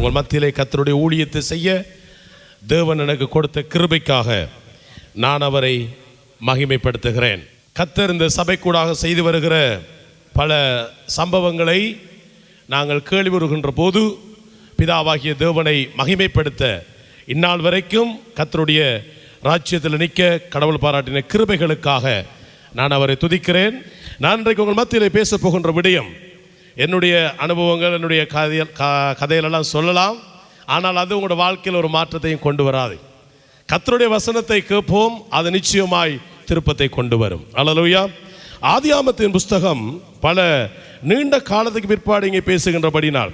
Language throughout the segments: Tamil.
உங்கள் மத்தியிலே கர்த்தருடைய ஊழியத்தை செய்ய தேவன் எனக்கு கொடுத்த கிருபைக்காக நான் அவரை மகிமைப்படுத்துகிறேன். கர்த்தர் இந்த சபைக்கூடாக செய்து வருகிற பல சம்பவங்களை நாங்கள் கேள்வியுறுகின்ற போது பிதாவாகிய தேவனை மகிமைப்படுத்த இந்நாள் வரைக்கும் கர்த்தருடைய ராஜ்யத்தில் நிற்க கடவுள் பாராட்டின கிருபைகளுக்காக நான் அவரை துதிக்கிறேன். நான் இன்றைக்கு உங்கள் மத்தியிலே பேச போகின்ற விடயம் என்னுடைய அனுபவங்கள், என்னுடைய கதையிலெல்லாம் சொல்லலாம். ஆனால் அது உங்களோட வாழ்க்கையில் ஒரு மாற்றத்தையும் கொண்டு வராது. கர்த்தருடைய வசனத்தை கேட்போம், அது நிச்சயமாய் திருப்பத்தை கொண்டு வரும். அல்லேலூயா. ஆதியாகமத்தின் புஸ்தகம் பல நீண்ட காலத்துக்கு பிற்பாடு இங்கே பேசுகின்றபடினால்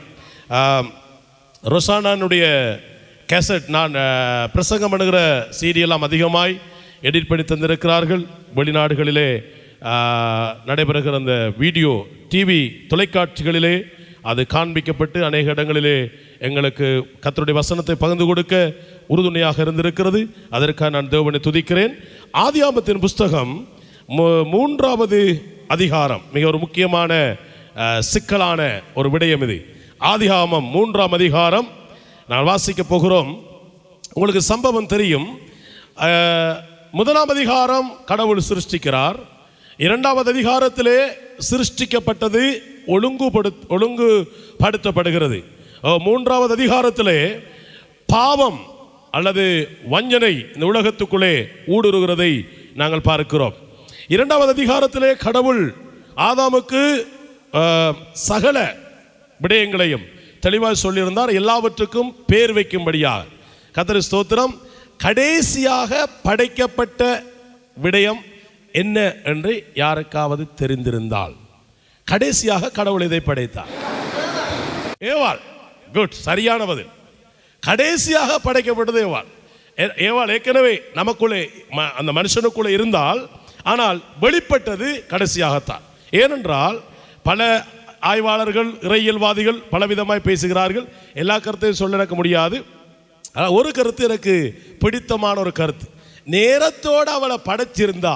ரொசானானுடைய கேசட், நான் பிரசங்கம் பண்ணுகிற சீரியெல்லாம் அதிகமாய் எடிட் பண்ணி தந்திருக்கிறார்கள். வெளிநாடுகளிலே நடைபெறுகிற அந்த வீடியோ டிவி தொலைக்காட்சிகளிலே அது காண்பிக்கப்பட்டு அநேக இடங்களிலே எங்களுக்கு கர்த்தருடைய வசனத்தை பகிர்ந்து கொடுக்க உறுதுணையாக இருந்திருக்கிறது. அதற்காக நான் தேவனை துதிக்கிறேன். ஆதியாகமத்தின் புஸ்தகம் 3வது அதிகாரம் மிக ஒரு முக்கியமான சிக்கலான ஒரு விடயம் இது. ஆதியாகமம் 3ஆம் அதிகாரம் நான் வாசிக்க போகிறோம். உங்களுக்கு சம்பவம் தெரியும். 1ஆம் அதிகாரம் கடவுள் சிருஷ்டிக்கிறார். 2வது அதிகாரத்திலே சிருஷ்டிக்கப்பட்டது ஒழுங்குபடுத்தப்படுகிறது. 3வது அதிகாரத்திலே பாவம் அல்லது வஞ்சனை இந்த உலகத்துக்குள்ளே ஊடுருகிறதை நாங்கள் பார்க்கிறோம். 2வது அதிகாரத்திலே கடவுள் ஆதாமுக்கு சகல விடயங்களையும் தெளிவாக சொல்லியிருந்தார். எல்லாவற்றுக்கும் பேர் வைக்கும்படியாக. கர்த்தருக்கு ஸ்தோத்திரம். கடைசியாக படைக்கப்பட்ட விடயம் என்ன என்று யாருக்காவது தெரிந்திருந்தால், கடைசியாக கடவுள் இதை படைத்தார். ஏவாள். குட், சரியான பதில். கடைசியாக படைக்கப்பட்டது ஏவாள். ஏவாள் ஏற்கனவே நமக்குள்ளே அந்த மனுஷனுக்குள்ளே இருந்தால், ஆனால் வெளிப்பட்டது கடைசியாகத்தான். ஏனென்றால் பல ஆய்வாளர்கள், இறையியல்வாதிகள் பலவிதமாய் பேசுகிறார்கள். எல்லா கருத்தையும் சொல்ல எனக்கு முடியாது. ஆனால் ஒரு கருத்து எனக்கு பிடித்தமான ஒரு கருத்து. நேரத்தோடு அவளை படைச்சிருந்தா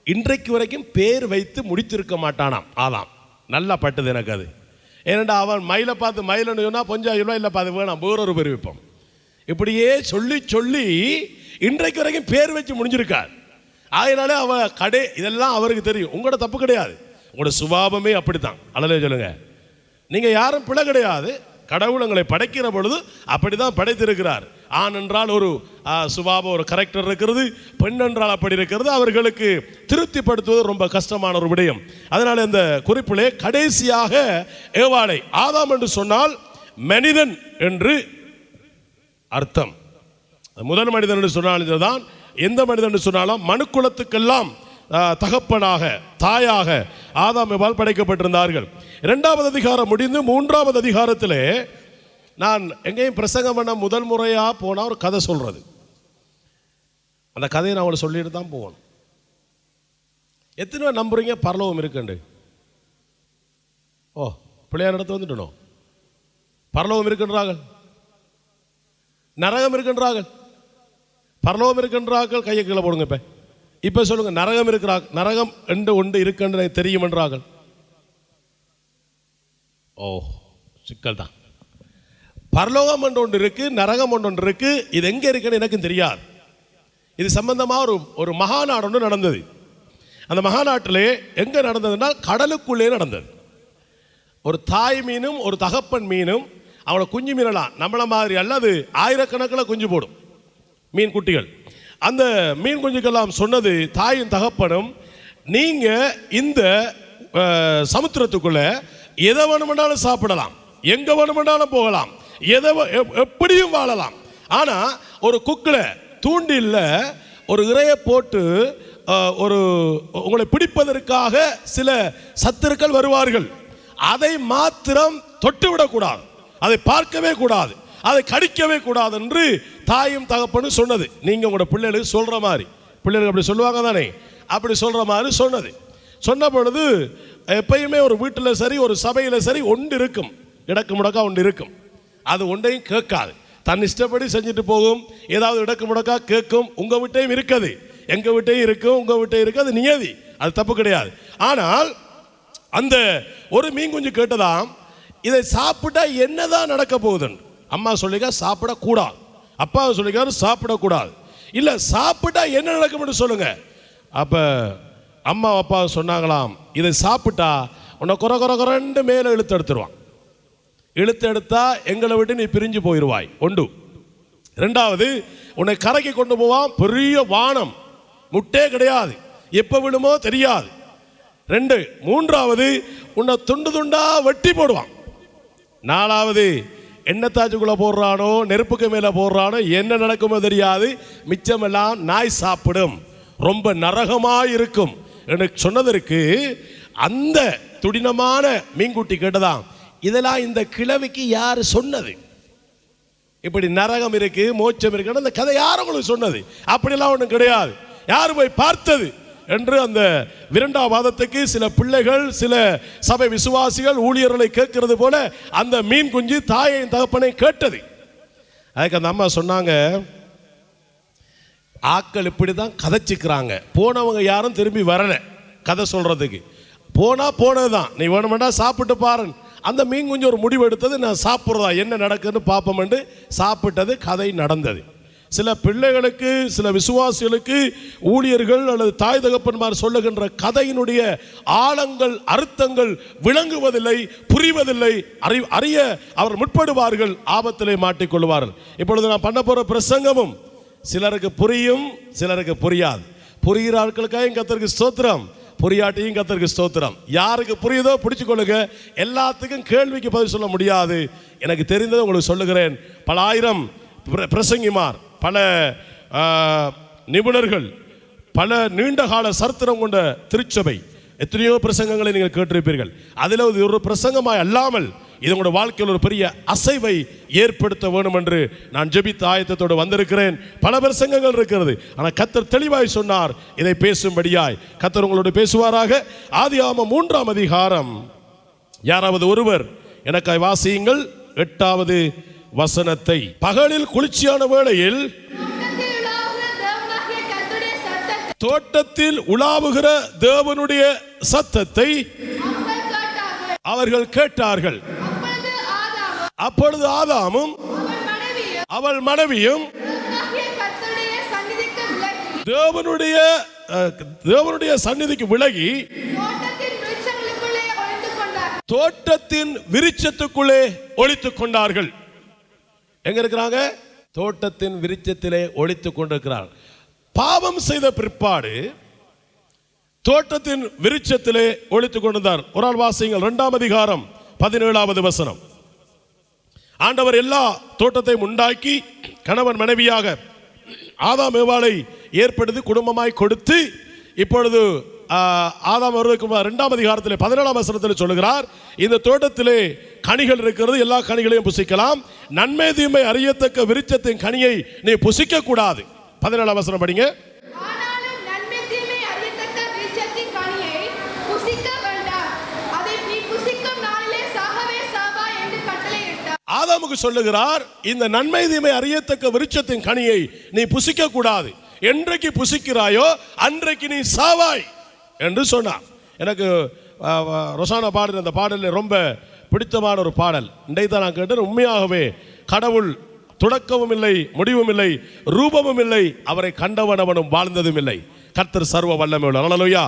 இன்றைக்கு வரைக்கும் பேர் வைத்து முடித்திருக்க மாட்டானாம் ஆதாம். நல்லா பட்டது எனக்கு அது. ஏனென்றா அவன் மயிலை பார்த்து மயிலன்னு சொன்னால் கொஞ்சம் இல்லைப்பா அது வேணாம், வேறொரு பேர் வைப்போம். இப்படியே சொல்லி சொல்லி இன்றைக்கு வரைக்கும் பேர் வச்சு முடிஞ்சிருக்கார். அதனால அவன் இதெல்லாம் அவருக்கு தெரியும். உங்களோட தப்பு கிடையாது, உங்களோட சுபாவமே அப்படித்தான். அல்லேலூயா சொல்லுங்க. நீங்கள் யாரும் பிழை கிடையாது. கடவுள் உங்களை படைக்கிற பொழுது அப்படி தான் படைத்திருக்கிறார். ஆண் என்றால் ஒரு சுபாவம், ஒரு கரெக்டர் இருக்கிறது. பெண் என்றால் அப்படி இருக்கிறது. அவர்களுக்கு திருப்திப்படுத்துவது ரொம்ப கஷ்டமான ஒரு விடயம். அதனால் இந்த குறிப்பிலே கடைசியாக ஏவாளை, ஆதாம் என்று சொன்னால் மனிதன் என்று அர்த்தம். முதல் மனிதன் என்று சொன்னால் இதுதான். எந்த மனிதன் என்று சொன்னாலும் மனுக்குலத்துக்கெல்லாம் தகப்பனாக, தாயாக ஆதாம் ஏவாள் படைக்கப்பட்டிருந்தார்கள். 2வது அதிகாரம் முடிந்து 3வது அதிகாரத்திலே நான் எங்கேயும் பிரசங்கம் பண்ண முதல் முறையாக போனால் ஒரு கதை சொல்கிறது. அந்த கதையை நான் அவளை சொல்லிட்டு தான் போகணும். எத்தனை பேர் நம்புறீங்க பரலோகம் இருக்குண்டு? ஓ, பிள்ளையார் இடத்து வந்துட்டணும். பரலோகம் இருக்கின்றார்கள், நரகம் இருக்கின்றார்கள். பரலோகம் இருக்கின்றார்கள், கையை கீழே போடுங்க. இப்போ சொல்லுங்க, நரகம் இருக்கிறார்கள், நரகம் என்று ஒன்று இருக்குன்னு தெரியும் என்றார்கள். ஓ, சிக்கல் தான். பரலோகம் என்று ஒன்று இருக்கு, நரகம் ஒன்று இருக்கு. இது எங்கே இருக்குன்னு எனக்கு தெரியாது. இது சம்பந்தமாக ஒரு மகாநாடு ஒன்று நடந்தது. அந்த மகாநாட்டிலே எங்கே நடந்ததுன்னா கடலுக்குள்ளே நடந்தது. ஒரு தாய் மீனும் ஒரு தகப்பன் மீனும் அவனை குஞ்சு மீனலாம் நம்மள மாதிரி அல்லது ஆயிரக்கணக்கில் குஞ்சு போடும் மீன் குட்டிகள். அந்த மீன் குஞ்சுக்கெல்லாம் சொன்னது தாயும் தகப்பனும், நீங்கள் இந்த சமுத்திரத்துக்குள்ள எதை வேணுமென்றாலும் சாப்பிடலாம், எங்கே வேணுமென்றாலும் போகலாம், எப்படியும் வாழலாம். ஆனால் ஒரு குக்கில் தூண்டில் ஒரு இறையை போட்டு உங்களை பிடிப்பதற்காக சில சத்துருக்கள் வருவார்கள். அதை மாத்திரம் தொட்டுவிடக்கூடாது, அதை பார்க்கவே கூடாது, அதை கடிக்கவே கூடாது என்று தாயும் தகப்பனும் சொன்னது. நீங்கள் உங்களோட பிள்ளைகளுக்கு சொல்கிற மாதிரி, பிள்ளைகளுக்கு அப்படி சொல்லுவாங்க தானே, அப்படி சொல்கிற மாதிரி சொன்னது. சொன்ன பொழுது எப்பயுமே ஒரு வீட்டில் சரி, ஒரு சபையில் சரி ஒன்று இருக்கும், இடக்கு முடக்கா ஒன்று இருக்கும். அது ஒன்றையும் கேட்காது, தன் இஷ்டப்படி செஞ்சுட்டு போகும். ஏதாவது இடக்கு முடக்கா கேட்கும். உங்கள் வீட்டையும் இருக்குது, எங்கள் வீட்டையும் இருக்கும், உங்கள் வீட்டையும் இருக்குது. அது நியதி, அது தப்பு கிடையாது. ஆனால் அந்த ஒரு மீன் குஞ்சு கேட்டதாம், இதை சாப்பிட்டா என்னதான் நடக்க போகுதுன்னு. அம்மா சொல்லிக்க சாப்பிடக்கூடாது, அப்பா சொல்லிக்காரு சாப்பிடக்கூடாது. இல்லை சாப்பிட்டா என்ன நடக்கும்னு சொல்லுங்க. அப்போ அம்மா அப்பா சொன்னாங்களாம், இதை சாப்பிட்டா உன்னை குறை மேலே இழுத்து எடுத்துருவான். இழுத்து எடுத்தா எங்களை விட்டு நீ பிரிஞ்சு போயிடுவாய். ஒன்று. ரெண்டாவது, உன்னை கரைக்கு கொண்டு போவான், பெரிய வானம், முட்டே கிடையாது, எப்போ விடுமோ தெரியாது. ரெண்டு. மூன்றாவது, உன்னை துண்டு துண்டா வெட்டி போடுவான். நாலாவது, எண்ணெத்தாச்சுக்குள்ளே போடுறானோ நெருப்புக்கு மேலே போடுறானோ என்ன நடக்குமோ தெரியாது, மிச்சமெல்லாம் நாய் சாப்பிடும், ரொம்ப நரகமாக இருக்கும் என்று சொன்னதற்கு அந்த துடினமான மீன்குட்டி கேட்டதான், இதெல்லாம் இந்த கிழவிக்கு யார் சொன்னது? இப்படி நரகம் இருக்கு மோட்சம் இருக்கு அந்த கதை யார் உங்களுக்கு சொன்னது? அப்படிலாம் ஒன்றும் கிடையாது. யார் போய் பார்த்தது என்று அந்த விரண்டாவாதத்துக்கு சில பிள்ளைகள் சில சபை விசுவாசிகள் ஊழியர்களை கேட்கிறது போல அந்த மீன் குஞ்சு தாயையும் தகப்பனை கேட்டது. அதுக்கு அந்த அம்மா சொன்னாங்க, ஆக்கள் இப்படி தான் கதைச்சிக்கிறாங்க, போனவங்க யாரும் திரும்பி வரல கதை சொல்றதுக்கு. போனது தான், நீ வேணுமெண்டா சாப்பிட்டு பாரு. அந்த மீன் குஞ்சு ஒரு முடிவு எடுத்தது, நான் சாப்பிட்றதா என்ன நடக்குன்னு பார்ப்போம்னு சாப்பிட்டது, கதை நடந்தது. சில பிள்ளைகளுக்கு சில விசுவாசிகளுக்கு ஊழியர்கள் அல்லது தாய் தகப்பன்மார் சொல்லுகின்ற கதையினுடைய ஆழங்கள் அர்த்தங்கள் விளங்குவதில்லை, புரிவதில்லை, அறிய அவர் முற்படுவார்கள், ஆபத்திலே மாட்டிக்கொள்வார்கள். இப்பொழுது நான் பண்ண போகிற பிரசங்கமும் சிலருக்கு புரியும், சிலருக்கு புரியாது. புரிகிற ஆட்களுக்காக கர்த்தருக்கு ஸ்தோத்திரம், புரியாட்டியும் கர்த்தருக்கு ஸ்தோத்திரம். யாருக்கு புரியுதோ பிடிச்சுக்கொள்ளுங்க. எல்லாத்துக்கும் கேள்விக்கு பதில் சொல்ல முடியாது. எனக்கு தெரிந்ததை உங்களுக்கு சொல்லுகிறேன். பல ஆயிரம் பிரசங்கிமார், பல நிபுணர்கள், பல நீண்டகால சரித்திரம் கொண்ட திருச்சபை, எத்தனையோ பிரசங்கங்களை நீங்கள் கேட்டிருப்பீர்கள். அதில் ஒரு பிரசங்கமாய் அல்லாமல் இது உங்களோட வாழ்க்கையில் ஒரு பெரிய அசைவை ஏற்படுத்த வேண்டும் என்று நான் ஜெபித்த ஆயத்தத்தோடு வந்திருக்கிறேன். பல பிரசங்கங்கள் இருக்கிறது, ஆனால் கர்த்தர் தெளிவாய் சொன்னார், இதை பேசும்படியாய் கர்த்தர் உங்களோடு பேசுவாராக. ஆதியாகமம் 3ஆம் அதிகாரம் யாராவது ஒருவர் எனக்காய் வாசியுங்கள் 8வது வசனத்தை. பகலில் குளிர்ச்சியான வேளையில் தோட்டத்தில் உலாவுகிற தேவனுடைய சத்தத்தை அவர்கள் கேட்டார்கள். அப்பொழுது ஆதாமும் அவள் மனைவியும் தேவனுடைய சந்நிதிக்கு விலகி தோட்டத்தின் விருட்சத்துக்குள்ளே ஒளித்துக் கொண்டார்கள். எங்க இருக்கிறாங்க? தோட்டத்தின் விருட்சத்திலே ஒளித்துக் கொண்டிருக்கிறார்கள். பாவம் செய்த பிற்பாடு தோட்டத்தின் விருட்சத்திலே ஒளித்துக் கொண்டிருந்தார். ஒரு ஆள் வாசியுங்கள் 2ஆம் அதிகாரம் 17வது வசனம். ஆண்டவர் எல்லா தோட்டத்தையும் உண்டாக்கி கணவன் மனைவியாக ஆதாம் ஏவாளை ஏற்படுத்தி குடும்பமாய் கொடுத்து, இப்பொழுது ஆதாம் வருவதற்கு 2ஆம் அதிகாரத்தில் 17ஆம் வசனத்தில் சொல்லுகிறார், இந்த தோட்டத்திலே கனிகள் இருக்கிறது, எல்லா கனிகளையும் புசிக்கலாம், நன்மை தீமை அறியத்தக்க விருட்சத்தின் கனியை நீ புசிக்க கூடாது. 17ஆம் வசனம் படிங்க. ஆதாமுக்கு சொல்லுகிறார், இந்த நன்மை தீமை அறியத்தக்க விருட்சத்தின் கனியை நீ புசிக்க கூடாது, என்றைக்கு புசிக்கிறாயோ அன்றைக்கு நீ சாவாய் என்று சொன்னார். எனக்கு ரொசானா பாடல், அந்த பாடலில் ரொம்ப பிடித்தமான ஒரு பாடல். இன்றைக்கு தான் நான் கேட்டேன். உண்மையாகவே கடவுள் தொடக்கமும் இல்லை, முடிவும் இல்லை, ரூபமும் இல்லை, அவரை கண்டவனவனும் வாழ்ந்ததும் இல்லை. கர்த்தர் சர்வ வல்லமை உள்ளவர். அல்லேலூயா.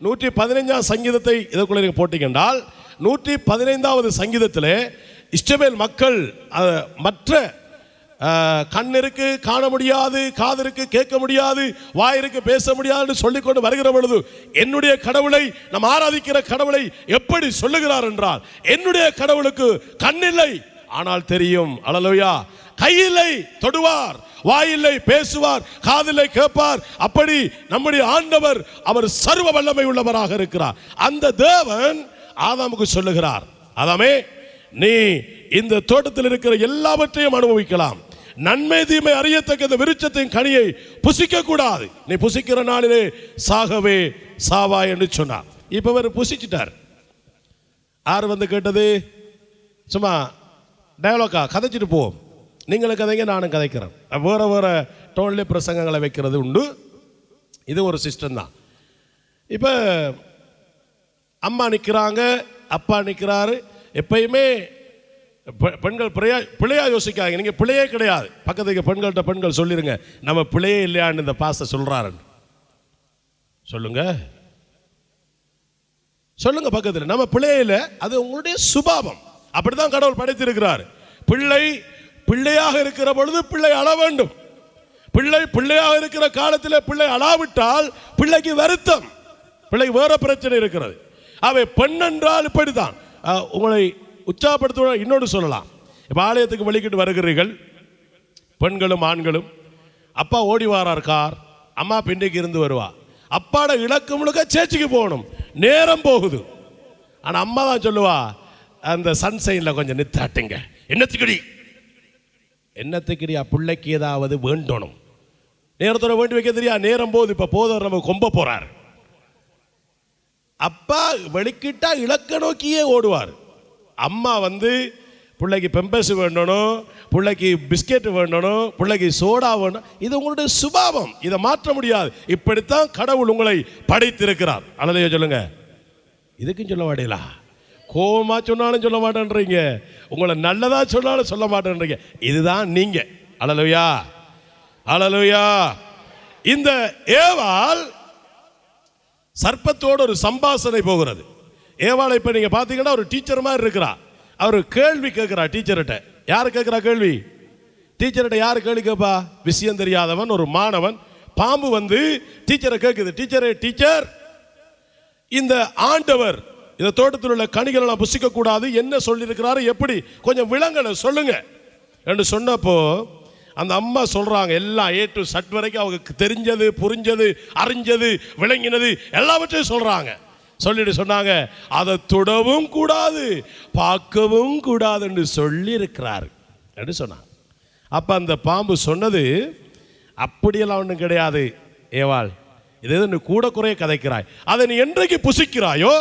115ஆம் சங்கீதத்தை இதற்குள்ளே நீங்கள் போட்டீங்கன்றால் 115வது சங்கீதத்திலே இஸ்ரவேல் மக்கள் மற்ற கண்ணிற்கு காண முடியாது, காதிற்கு கேட்க முடியாது, வாயிற்கு பேச முடியாது சொல்லிக்கொண்டு வருகிற பொழுது என்னுடைய கடவுளை, நாம் ஆராதிக்கிற கடவுளை எப்படி சொல்லுகிறார் என்றால், என்னுடைய கடவுளுக்கு கண்ணில்லை ஆனால் தெரியும், அல்லேலூயா, கையில்லை தொடுவார், வாயில்லை பேசுவார், காதில்லை கேட்பார். அப்படி நம்முடைய ஆண்டவர் அவர் சர்வ வல்லமை உள்ளவராக இருக்கிறார். அந்த தேவன் ஆதாமுக்கு சொல்லுகிறார், ஆதாமே, நீ இந்த தோட்டத்தில் இருக்கிற எல்லாவற்றையும் அனுபவிக்கலாம், நன்மை தீமை அறியத்தக்க இந்த விருட்சத்தின் கனியை புசிக்க கூடாது, நீ புசிக்கிற நாளிலே சாகவே சாவாய் என்று சொன்னார். இப்ப அவர் புசிச்சிட்டார். யார் வந்து கேட்டது? சும்மா டயலாக்கா கதைச்சிட்டு போவோம், நீங்களும் கதைங்க நானும் கதைக்கிறேன், வேற வேற டோன்ல பிரசங்கங்களை வைக்கிறது உண்டு. இது ஒரு சிஸ்டம் தான். இப்போ அம்மா நிற்கிறாங்க, அப்பா நிற்கிறாரு. எப்பயுமே பெண்கள் பிள்ளையா யோசிக்காங்க. நீங்கள் பிள்ளையே கிடையாது. பக்கத்துக்கு பெண்கள்கிட்ட பெண்கள் சொல்லிடுங்க, நம்ம பிள்ளையே இல்லையான்னு இந்த பாஸ்டர் சொல்கிறாருன்னு சொல்லுங்க. சொல்லுங்க பக்கத்தில், நம்ம பிள்ளையே இல்லை, அது உங்களுடைய சுபாவம். அப்படிதான் கடவுள் படைத்திருக்கிறார். பிள்ளையாக இருக்கிற பொழுது பிள்ளை அழ வேண்டும். பிள்ளையாக இருக்கிற காலத்தில் பிள்ளை அழாவிட்டால் பிள்ளைக்கு வருத்தம், பிள்ளைக்கு வேற பிரச்சனை இருக்கிறது. அவை பெண் என்றால் இப்படித்தான். உங்களை உற்சாகப்படுத்த இன்னொன்று சொல்லலாம். இப்போ ஆலயத்துக்கு வெளிக்கிட்டு வருகிறீர்கள், பெண்களும் ஆண்களும். அப்பா ஓடி வாரார் கார், அம்மா பின்னைக்கு இருந்து வருவா. அப்பாட இலக்கு முழுக்க சேர்ச்சிக்கு போகணும், நேரம் போகுது. ஆனால் அம்மா தான் சொல்லுவா, அந்த சன்சைனில் கொஞ்சம் நித்தாட்டுங்க. என்னத்துக்குடி பிள்ளைக்கு ஏதாவது வேண்டணும், நேரத்தோட வேண்டி வைக்க தெரியா, நேரம் போகுது, இப்போ போதும் நம்ம கொம்ப போறார். அப்பா வெளிக்கிட்டா இலக்க நோக்கியே ஓடுவார். அம்மா பிள்ளைக்கு பெம்பஸ் வேண்டணும், பிள்ளைக்கு பிஸ்கெட் வேண்டணும், பிள்ளைக்கு சோடா வேணும். இது உங்களுடைய சுபாவம், இதை மாற்ற முடியாது. இப்படித்தான் கடவுள் உங்களை படைத்திருக்கிறார். அல்லையா சொல்லுங்க. இதுக்கும் சொல்ல மாட்டீங்களா? கோபமா சொன்னாலும் சொல்ல மாட்டேன்றீங்க, உங்களை நல்லதா சொன்னாலும் சொல்ல மாட்டேன்றீங்க. இதுதான் நீங்க. அல்லேலூயா, அல்லேலூயா. இந்த ஏவாள் சர்ப்பத்தோடு ஒரு சம்பாஷணை போகிறது. ஏவாளை இப்ப நீங்க பாத்தீங்கன்னா ஒரு டீச்சர் மாதிரி இருக்கிறா. அவர் கேள்வி கேட்கிறா டீச்சர்கிட்ட. யாரு கேட்கிறா கேள்வி? டீச்சர்கிட்ட யாரு கேள்வி கேட்பா? விஷயம் தெரியாதவன் ஒரு மாணவன். பாம்பு டீச்சரை கேட்குது, டீச்சர், இந்த ஆண்டவர் இந்த தோட்டத்தில் உள்ள கனிகளை எல்லாம் புசிக்க கூடாது, என்ன சொல்லியிருக்கிறாரு, எப்படி கொஞ்சம் விளங்கலை சொல்லுங்க என்று சொன்னப்போ அந்த அம்மா சொல்றாங்க, எல்லாம் ஏ டு சட் வரைக்கும் அவங்களுக்கு தெரிஞ்சது, புரிஞ்சது, அறிஞ்சது, விளங்கினது எல்லாவற்றையும் சொல்றாங்க. சொல்லிட்டு சொன்னாங்க, அதை தொடவும் கூடாது, பார்க்கவும் கூடாது என்று சொல்லி இருக்கிறார் என்று சொன்னாங்க. அப்ப அந்த பாம்பு சொன்னது, அப்படியெல்லாம் ஒன்றும் கிடையாது ஏவாள், இது கூட குறைய கதைக்கிறாய், அதை நீ என்றைக்கு புசிக்கிறாயோ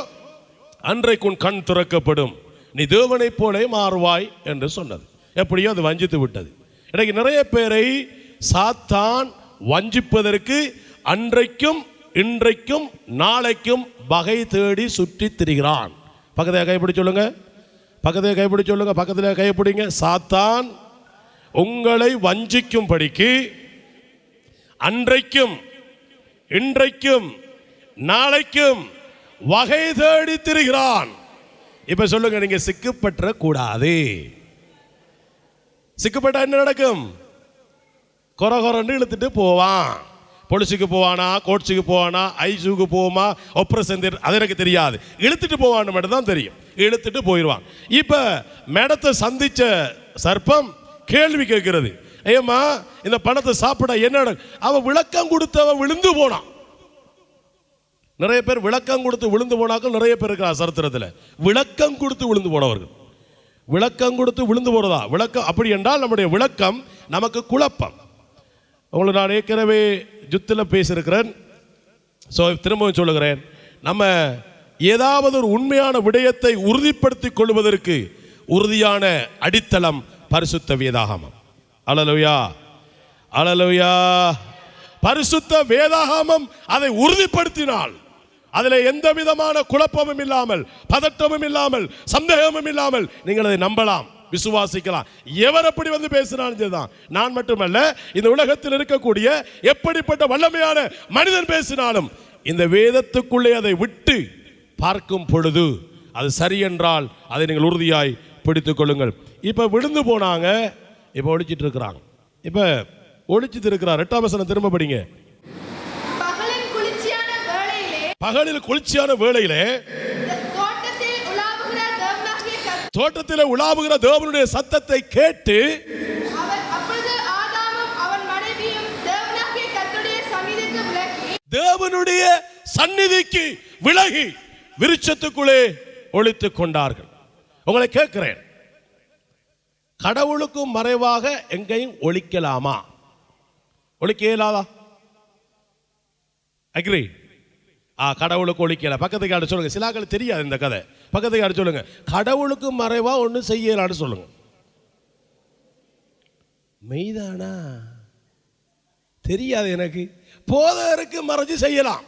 அன்றைக்கு உன் கண் திறக்கப்படும், நீ தேவனைப் போலே மாறுவாய் என்று சொன்னது. எப்படியோ அது வஞ்சித்து விட்டது. இன்னைக்கு நிறைய பேரை சாத்தான் வஞ்சிப்பதற்கு அன்றைக்கும் இன்றைக்கும் நாளைக்கும் வகை தேடி சுற்றி திரிகிறான். பக்கத்தில் கைப்பிடி சொல்லுங்க, பக்கத்தில் கைப்பிடி சொல்லுங்க, பக்கத்தில் கைப்பிடிங்க. சாத்தான் உங்களை வஞ்சிக்கும்படிக்கு அன்றைக்கும் இன்றைக்கும் நாளைக்கும் வகை தேடி திரிகிறான். இப்ப சொல்லுங்க, நீங்க சிக்கப்பற்ற கூடாது. சிக்கப்பட்டா என்ன நடக்கும்? கொரகொரன்னு இழுத்துட்டு போவான். பொலிசுக்கு போவானா, கோட்ஸுக்கு போவானா, ஐசுக்கு போவோமா, ஆபரேஷன் அது எனக்கு தெரியாது. இழுத்துட்டு போவான்னு மட்டும் தான் தெரியும். இழுத்துட்டு போயிடுவான். இப்ப மேடத்தை சந்திச்ச சர்ப்பம் கேள்வி கேட்கிறது, ஏமா இந்த பணத்தை சாப்பிட என்ன? அவன் விளக்கம் கொடுத்தவன் விழுந்து போனான். நிறைய பேர் விளக்கம் கொடுத்து விழுந்து போனாக்கள் நிறைய பேர் இருக்கிறார் சரித்திரத்தில். விளக்கம் கொடுத்து விழுந்து போனவர்கள், விளக்கம் கொடுத்து விழுந்து போறதா விளக்கம்? அப்படி என்றால் நம்முடைய விளக்கம் நமக்கு குழப்பம். உங்களை நான் ஏற்கனவே ஜுத்தில் பேசியிருக்கிறேன், திரும்பவும் சொல்லுகிறேன். நம்ம ஏதாவது ஒரு உண்மையான விடயத்தை உறுதிப்படுத்திக் கொள்வதற்கு உறுதியான அடித்தளம் பரிசுத்த வேதாகமம். அல்லேலூயா, அல்லேலூயா. பரிசுத்த வேதாகமம் அதை உறுதிப்படுத்தினால் அதில் எந்த விதமான குழப்பமும் இல்லாமல், பதட்டமும் இல்லாமல், சந்தேகமும் இல்லாமல் நீங்கள் அதை நம்பலாம், விசுவாசிக்கலாம். எவர் அப்படி பேசினாலும் சரிதான். நான் மட்டுமல்ல, இந்த உலகத்தில் இருக்கக்கூடிய எப்படிப்பட்ட வல்லமையான மனிதன் பேசினாலும் இந்த வேதத்துக்குள்ளே அதை விட்டு பார்க்கும் பொழுது அது சரி என்றால் அதை நீங்கள் உறுதியாய் பிடித்துக் கொள்ளுங்கள். இப்ப விழுந்து போனாங்க, இப்ப ஒழிச்சிட்டு இருக்கிறாங்க. இப்ப ஒழிச்சிட்டு இருக்கிறார். 8ஆம் வசனம் திரும்ப படிங்க. பகலில் குளிர்ச்சியான வேளையிலே தோட்டத்தில் உலாவுகிற தேவனுடைய சத்தத்தை கேட்டு தேவனுடைய சந்நிதிக்கு விலகி விருட்சத்துக்குள்ளே ஒளித்துக் கொண்டார்கள். உங்களை கேட்கிறேன், கடவுளுக்கும் மறைவாக எங்கேயும் ஒளிக்கலாமா? ஒளிக்க இயலாதா? அக்ரி? கடவுளுக்கு ஒழிக்கல. பக்கத்துக்கு ஆடு சொல்லுங்க. சிலாக்கள் தெரியாது இந்த கதை. பக்கத்துக்கு ஆடு சொல்லுங்க, கடவுளுக்கு மறைவா ஒன்றும் செய்யலான்னு சொல்லுங்க. மெய்தானா? தெரியாது எனக்கு. போதருக்கு மறைஞ்சு செய்யலாம்,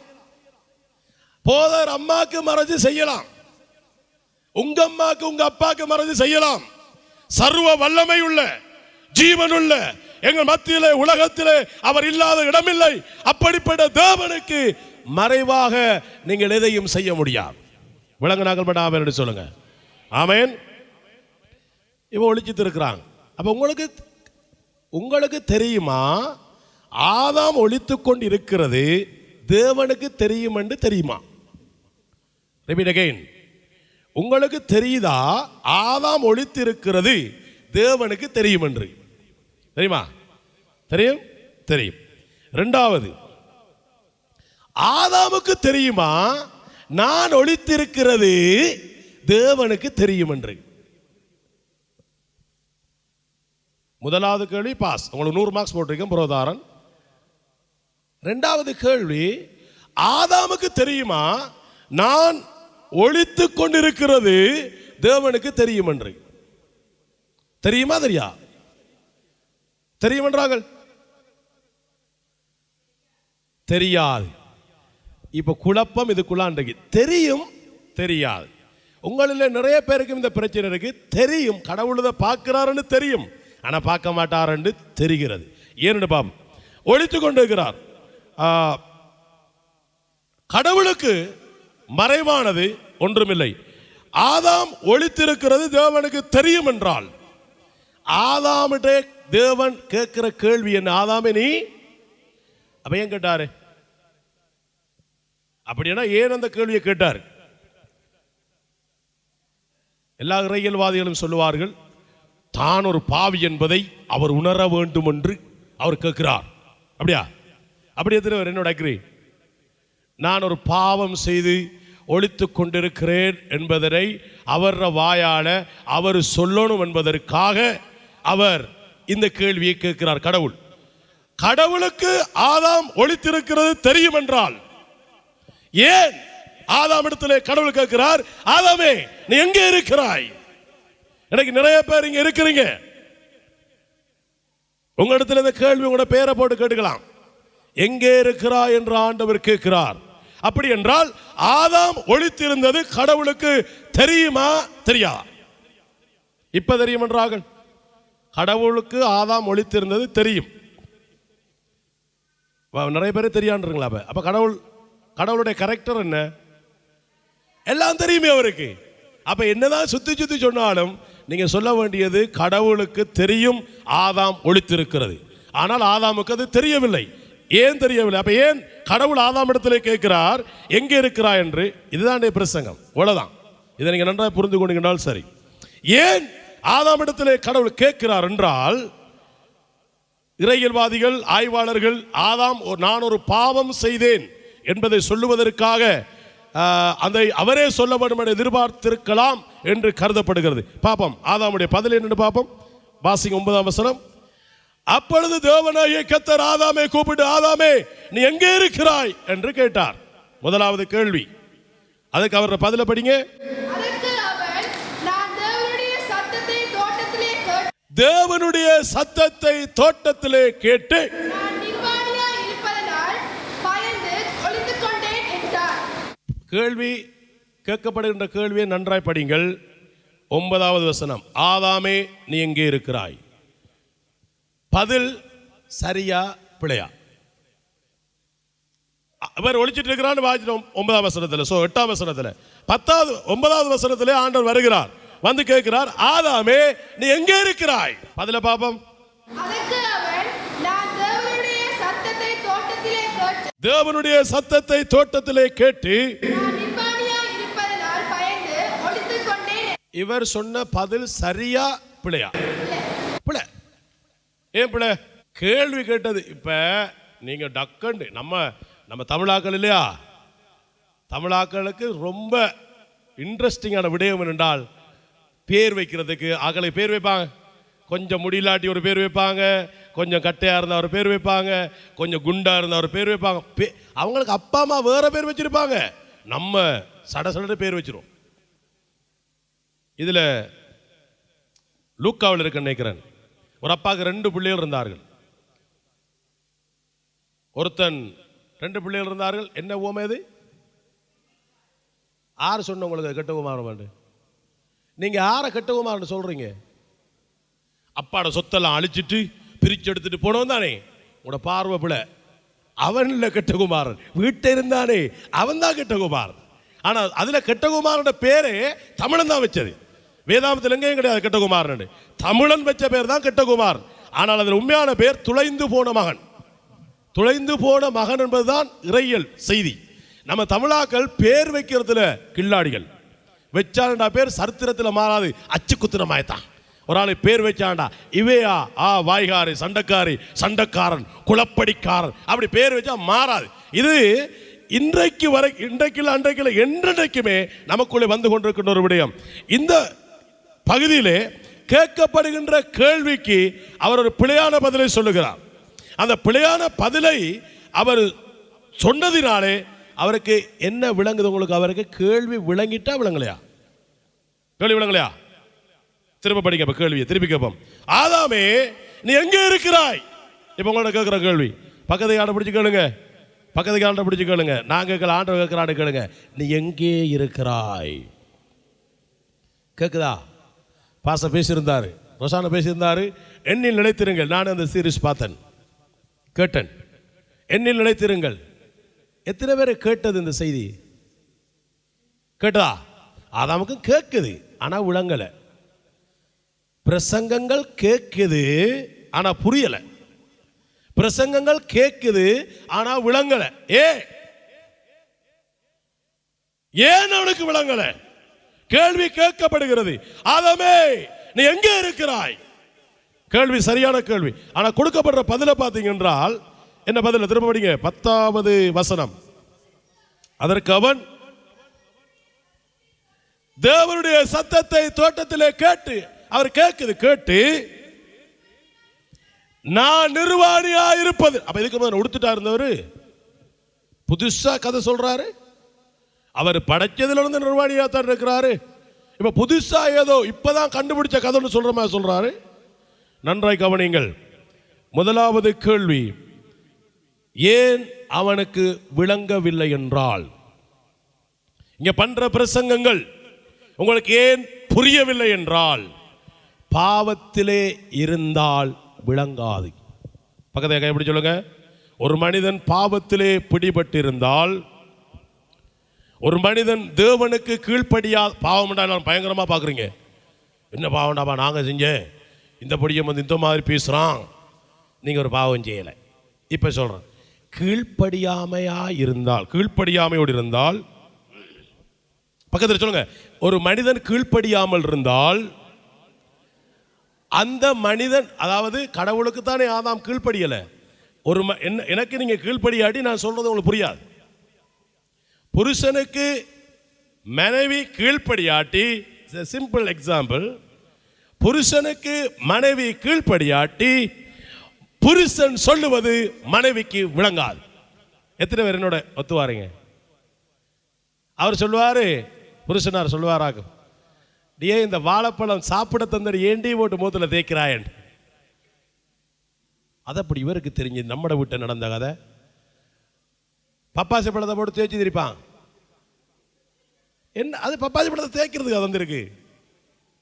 போதர் அம்மாக்கு மறைஞ்சு செய்யலாம், உங்க அம்மாக்கு உங்க அப்பாக்கு மறைஞ்சு செய்யலாம். சர்வ வல்லமை உள்ள ஜீவனுள்ள எங்கள் மத்தியிலே உலகத்திலே அவர் இல்லாத இடமில்லை. அப்படிப்பட்ட தேவனுக்கு மறைவாக நீங்கள் எதையும் செய்ய முடியாது. விளங்குனாங்கள் பட ஆமென் என்று சொல்லுங்க. ஆமென். இவன் ஒளிச்சிட்டு இருக்கிறாங்க. அப்ப உங்களுக்கு தெரியுமா ஆதாம் ஒளித்துக் கொண்டு இருக்கிறது தேவனுக்கு தெரியும் என்று தெரியுமா? Repeat again. உங்களுக்கு தெரியுதா ஆதாம் ஒளித்திருக்கிறது தேவனுக்கு தெரியும் என்று தெரியுமா? தெரியும், தெரியும். இரண்டாவது, ஆதாமுக்கு தெரியுமா நான் ஒளித்திருக்கிறது தேவனுக்கு தெரியும் என்று? முதலாவது கேள்வி பாஸ், உங்களுக்கு 100 மார்க்ஸ் போட்டிருக்கேன் புரோதாரன். இரண்டாவது கேள்வி, ஆதாமுக்கு தெரியுமா நான் ஒளித்துக் கொண்டிருக்கிறது தேவனுக்கு தெரியும் என்று? தெரியுமா? தெரியா? தெரியும் என்றார்கள். தெரியாது. இப்ப குழப்பம் இதுக்குள்ளாண்டைக்கு. தெரியும், தெரியாது. உங்களில் நிறைய பேருக்கு இந்த பிரச்சனை இருக்கு. தெரியும், கடவுளை பார்க்கிறாருன்னு தெரியும், ஆனா பார்க்க மாட்டார் என்று தெரிகிறது. ஏன்னு பாம் ஒளித்துக் கொண்டிருக்கிறார். கடவுளுக்கு மறைவானது ஒன்றுமில்லை. ஆதாம் ஒளித்திருக்கிறது தேவனுக்கு தெரியும் என்றால் ஆதாமிட்டே தேவன் கேட்கிற கேள்வி என்ன? ஆதாமே நீ அப்ப ஏன் கேட்டாரு? அப்படின்னா ஏன் அந்த கேள்வியை கேட்டார்? எல்லா இறையியல்வாதிகளும் சொல்லுவார்கள் தான் ஒரு பாவி என்பதை அவர் உணர வேண்டும் என்று அவர் கேட்கிறார். அப்படியா? அப்படி எத்தனை என்னோட அக்ரி? நான் ஒரு பாவம் செய்து ஒளித்துக் கொண்டிருக்கிறேன் என்பதனை அவர் வாயால அவர் சொல்லணும் என்பதற்காக அவர் இந்த கேள்வியை கேட்கிறார். கடவுளுக்கு ஆதாம் ஒளித்திருக்கிறது தெரியும் என்றால் ஏன் ஆதாம் இடத்திலே கடவுள் கேட்கிறார், ஆதாமே நீ எங்கே இருக்கிறாய்? எனக்கு நிறைய பேர் இங்க இருக்கிறீங்க. உங்க இடத்துல இந்த கேள்வி உங்களோட பேரை போட்டு கேட்டுக்கலாம். எங்கே இருக்கிறாய் என்று ஆண்டவர் கேட்கிறார். அப்படி என்றால் ஆதாம் ஒளித்திருந்தது கடவுளுக்கு தெரியுமா? தெரியா? இப்ப தெரியும் என்றார்கள். கடவுளுக்கு ஆதாம் ஒளித்திருந்தது தெரியும். நிறைய பேர் தெரியான்றீங்களா? அப்ப கடவுளுடைய கரெக்டர் என்ன? எல்லாம் தெரியுமே அவருக்கு. அப்ப என்னதான் சுத்தி சுத்தி சொன்னாலும் நீங்க சொல்ல வேண்டியது கடவுளுக்கு தெரியும் ஆதாம் ஒளித்திருக்கிறது, ஆனால் ஆதாமுக்கு அது தெரியவில்லை. ஏன் தெரியவில்லை? அப்ப ஏன் கடவுள் ஆதாம் இடத்திலே கேட்கிறார் எங்கே இருக்கிறாய் என்று? இதுதான் பிரசங்கம். அவ்வளவுதான். இதை நீங்க நன்றாக புரிந்து கொண்டீங்கன்றால் சரி. ஏன் ஆதாம் இடத்திலே கடவுள் கேட்கிறார் என்றால் இறையியல்வாதிகள் ஆய்வாளர்கள் ஆதாம் நான் ஒரு பாவம் செய்தேன் என்பதை சொல்லுவதற்காக அதை அவரே சொல்ல வேண்டும் என எதிர்பார்த்திருக்கலாம் என்று கருதப்படுகிறது. பாப்போம் ஆதாமுடைய பதில் என்னன்னு பாப்போம். வாசிங்க 9ஆம் வசனம். அப்பொழுது தேவனாகிய கர்த்தர் ஆதாமை கூப்பிட்டு, ஆதாமே நீ எங்கே இருக்கிறாய் என்று கேட்டார். முதலாவது கேள்வி. அதுக்கு அவர பதில படிங்க. தேவனுடைய சத்தத்தை தோட்டத்திலே கேட்டு கேள்வி கேட்கப்படுகின்ற கேள்வியை நன்றாய் படிங்கள். 9வது வசனம். ஆதாமே நீ எங்கே இருக்கிறாய்? பதில் சரியா பிழையா? இவர் ஒளிச்சிட்டு இருக்கிறான்னு வாசிட்டோம் 9ஆம் வசனத்தில். 8ஆம் வசனத்தில் 9வது வசனத்திலே ஆண்டவர் வருகிறார், வந்து கேட்கிறார், ஆதாமே நீ எங்கே இருக்கிறாய்? பதில பாப்போம். தேவனுடைய சத்தத்தை தோட்டத்திலே கேட்டு இவர் சொன்ன பதில் சரியா பிழையா? பிழை. ஏன் பிழை? கேள்வி கேட்டது. இப்ப நீங்க டக்கண்டு நம்ம தமிழாக்கள் இல்லையா, தமிழாக்களுக்கு ரொம்ப இன்ட்ரெஸ்டிங்கான விடயம் என்றால் பேர் வைக்கிறதுக்கு ஆக்களை பேர் வைப்பாங்க. கொஞ்சம் முடியலாட்டி ஒரு பேர் வைப்பாங்க, கொஞ்சம் கட்டையா இருந்தா ஒரு பேர் வைப்பாங்க, கொஞ்சம் குண்டா இருந்தா ஒரு பேர் வைப்பாங்க. அவங்களுக்கு அப்பா அம்மா வேற பேர் வச்சிருப்பாங்க, நம்ம சட பேர் வச்சிரும். இதுல லூக்காவில் இருக்க நினைக்கிறேன், ஒரு அப்பாவுக்கு 2 பிள்ளைகள் இருந்தார்கள். ஒருத்தன் 2 பிள்ளைகள் இருந்தார்கள். என்ன ஓமை அது? ஆறு சொன்ன உங்களுக்கு கெட்ட குமாரம்? நீங்க யாரை கெட்ட குமாரன்னு சொல்றீங்க? அப்பாட சொத்தெல்லாம் அழிச்சிட்டு பிரித்து எடுத்துட்டு போனவன் தானே. உங்களோட பார்வை பிள்ளை. அவன் இல்லை கெட்டகுமாரன், வீட்டை இருந்தானே அவன் தான் கெட்டகுமாரன். ஆனால் அதில் கெட்டகுமாரோட பேரே தமிழன் தான் வச்சது. வேதாமத்தில் எங்கேயும் கிடையாது கெட்டகுமாரன். தமிழன் வச்ச பேர் தான் கெட்டகுமார். ஆனால் அதில் உண்மையான பேர் துளைந்து போன மகன். துளைந்து போன மகன் என்பதுதான் இறையியல் செய்தி. நம்ம தமிழாக்கள் பேர் வைக்கிறதுல கில்லாடிகள். வச்சாண்டா பேர் சரித்திரத்தில் மாறாது, அச்சு குத்திரமாய்த்தான். ஒரு ஆளை பேர் வச்சாண்டா இவையா வாய்காரி, சண்டைக்காரி, சண்டைக்காரன், குளப்படிக்காரன், அப்படி பேர் வச்சா மாறாது. இது இன்றைக்கு வரை, இன்றைக்குள்ள அன்றைக்குள்ள என்றைக்குமே நமக்குள்ளே வந்து கொண்டிருக்கின்ற ஒரு விடயம். இந்த பகுதியிலே கேட்கப்படுகின்ற கேள்விக்கு அவர் ஒரு பிழையான பதிலை சொல்லுகிறார். அந்த பிழையான பதிலை அவர் சொன்னதினாலே அவருக்கு என்ன விளங்குது உங்களுக்கு? அவருக்கு கேள்வி விளங்கிட்டா விளங்கலையா? கேள்வி விளங்கலையா? திரும்ப படிக்க கேள்வியை திருப்பி கேட்போம். ஆதாமே நீ எங்கே இருக்கிறாய்? இப்போ உங்களோட கேட்குற கேள்வி பக்கத்து ஆண்டை பிடிச்சி கேளுங்க, பக்கத்து ஆண்டை பிடிச்சி கேளுங்க. நான் கேட்கல, ஆண்டை கேட்குறான்னு கேளுங்க. நீ எங்கே இருக்கிறாய்? கேட்குதா? பாச பேசியிருந்தாரு, ரொசான பேசியிருந்தாரு. எண்ணில் நிலைத்திருங்கள். நான் அந்த சீரிஸ் பார்த்தேன், கேட்டேன். எண்ணில் நிலைத்திருங்கள். எத்தனை பேர் கேட்டது இந்த செய்தி? கேட்டதா? ஆதாமுக்கு கேட்குது, ஆனால் விளங்கலை. பிரசங்கங்கள் கேட்குது, ஆனால் புரியலை. பிரசங்கங்கள் கேட்குது, ஆனால் விளங்கலை. ஏன் அவனுக்கு விளங்கலை? கேள்வி கேட்கப்படுகிறது. ஆதாமே நீ எங்கே இருக்கிறாய்? கேள்வி சரியான கேள்வி. ஆனால் கொடுக்கப்படுற பதிலை பார்த்தீங்க என்றால் என்ன பதில்? திரும்ப படிங்க 10வது வசனம். அதற்கு அவன் தேவனுடைய சத்தத்தை தோட்டத்திலே கேட்டு, அவர் கேட்குது, கேட்டு நான் நிர்வாணியா இருப்பது. அப்ப இதுக்கு முதல்ல உடுத்துட்டா இருந்தவர் புதுசா கதை சொல்றாரு. அவர் படைச்சதுல இருந்து நிர்வாணியா தான் இருக்கிறாரு. இப்ப புதுசா ஏதோ இப்பதான் கண்டுபிடிச்ச கதைன்னு சொல்ற மாதிரி சொல்றாரு. நன்றாய் கவனிங்கள். முதலாவது கேள்வி, ஏன் அவனுக்கு விளங்கவில்லை என்றால், இங்க பண்ற பிரசங்கங்கள் உங்களுக்கு ஏன் புரியவில்லை என்றால், பாவத்திலே இருந்தால் விளங்காது. பக்கத்தை கைப்பிடி சொல்லுங்க. ஒரு மனிதன் பாவத்திலே பிடிபட்டு இருந்தால், ஒரு மனிதன் தேவனுக்கு கீழ்ப்படியா, பாவம்டா நான் பயங்கரமா பாக்குறீங்க, என்ன பாவம்டாப்பா நாங்க செஞ்சேன், இந்த படியை வந்து இந்த மாதிரி பேசுறான், நீங்க ஒரு பாவம் செய்யலை. இப்ப சொல்றேன், கீழ்ப்படியாமையா இருந்தால், கீழ்ப்படியாமையோடு இருந்தால், பக்கத்தில் சொல்லுங்க, ஒரு மனிதன் கீழ்ப்படியாமல் இருந்தால் அந்த மனிதன், அதாவது கடவுளுக்கு தானே ஆதாம் கீழ்ப்படியலை. ஒரு எனக்கு நீங்க கீழ்ப்படியாட்டி நான் சொல்றது உங்களுக்கு புரியாது. புருஷனுக்கு மனைவி கீழ்ப்படியாட்டி, சிம்பிள் எக்ஸாம்பிள், புருஷனுக்கு மனைவி கீழ்ப்படியாட்டி புருஷன் சொல்லுவது மனைவிக்கு விளங்காது. எத்தனை பேர் என்னோட ஒத்துவாருங்க? அவர் சொல்லுவாரு, புருஷனார் சொல்லுவாராகும், டியே இந்த வாழைப்பழம் சாப்பிட தந்தர் ஏண்டி போட்டு மூத்துல தேய்க்கிறாயன். அது அப்படி இவருக்கு தெரிஞ்சு நம்மட வீட்டை நடந்த கதை. பப்பாசி பழத்தை போட்டு தேய்ச்சி திரிப்பான். என்ன அது பப்பாசி பழத்தை தேய்க்கிறதுக்கு அது வந்திருக்கு.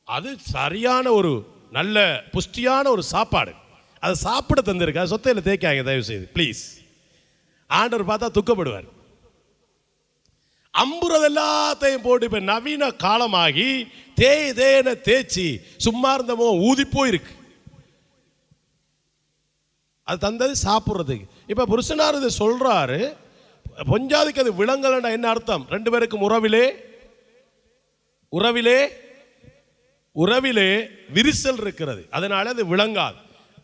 அது சரியான ஒரு நல்ல புஷ்டியான ஒரு சாப்பாடு. அதை சாப்பிட தந்திருக்கு. அது சொத்தையில் தேய்க்காங்க தயவு செய்து ப்ளீஸ். ஆண்டவர் பார்த்தா துக்கப்படுவார். அம்புறது எல்லாத்தையும் போட்டு இப்ப நவீன காலமாகி தேன தேய்ச்சி சும்மா இருந்தமோ ஊதி போயிருக்கு. அது தந்தது சாப்பிட்றதுக்கு. இப்ப புருஷனார் இது சொல்றாரு, பொஞ்சாதிக்கு அது விளங்கலன்னா என்ன அர்த்தம்? ரெண்டு பேருக்கும் உறவிலே உறவிலே உறவிலே விரிசல் இருக்கிறது, அதனால அது விளங்காது.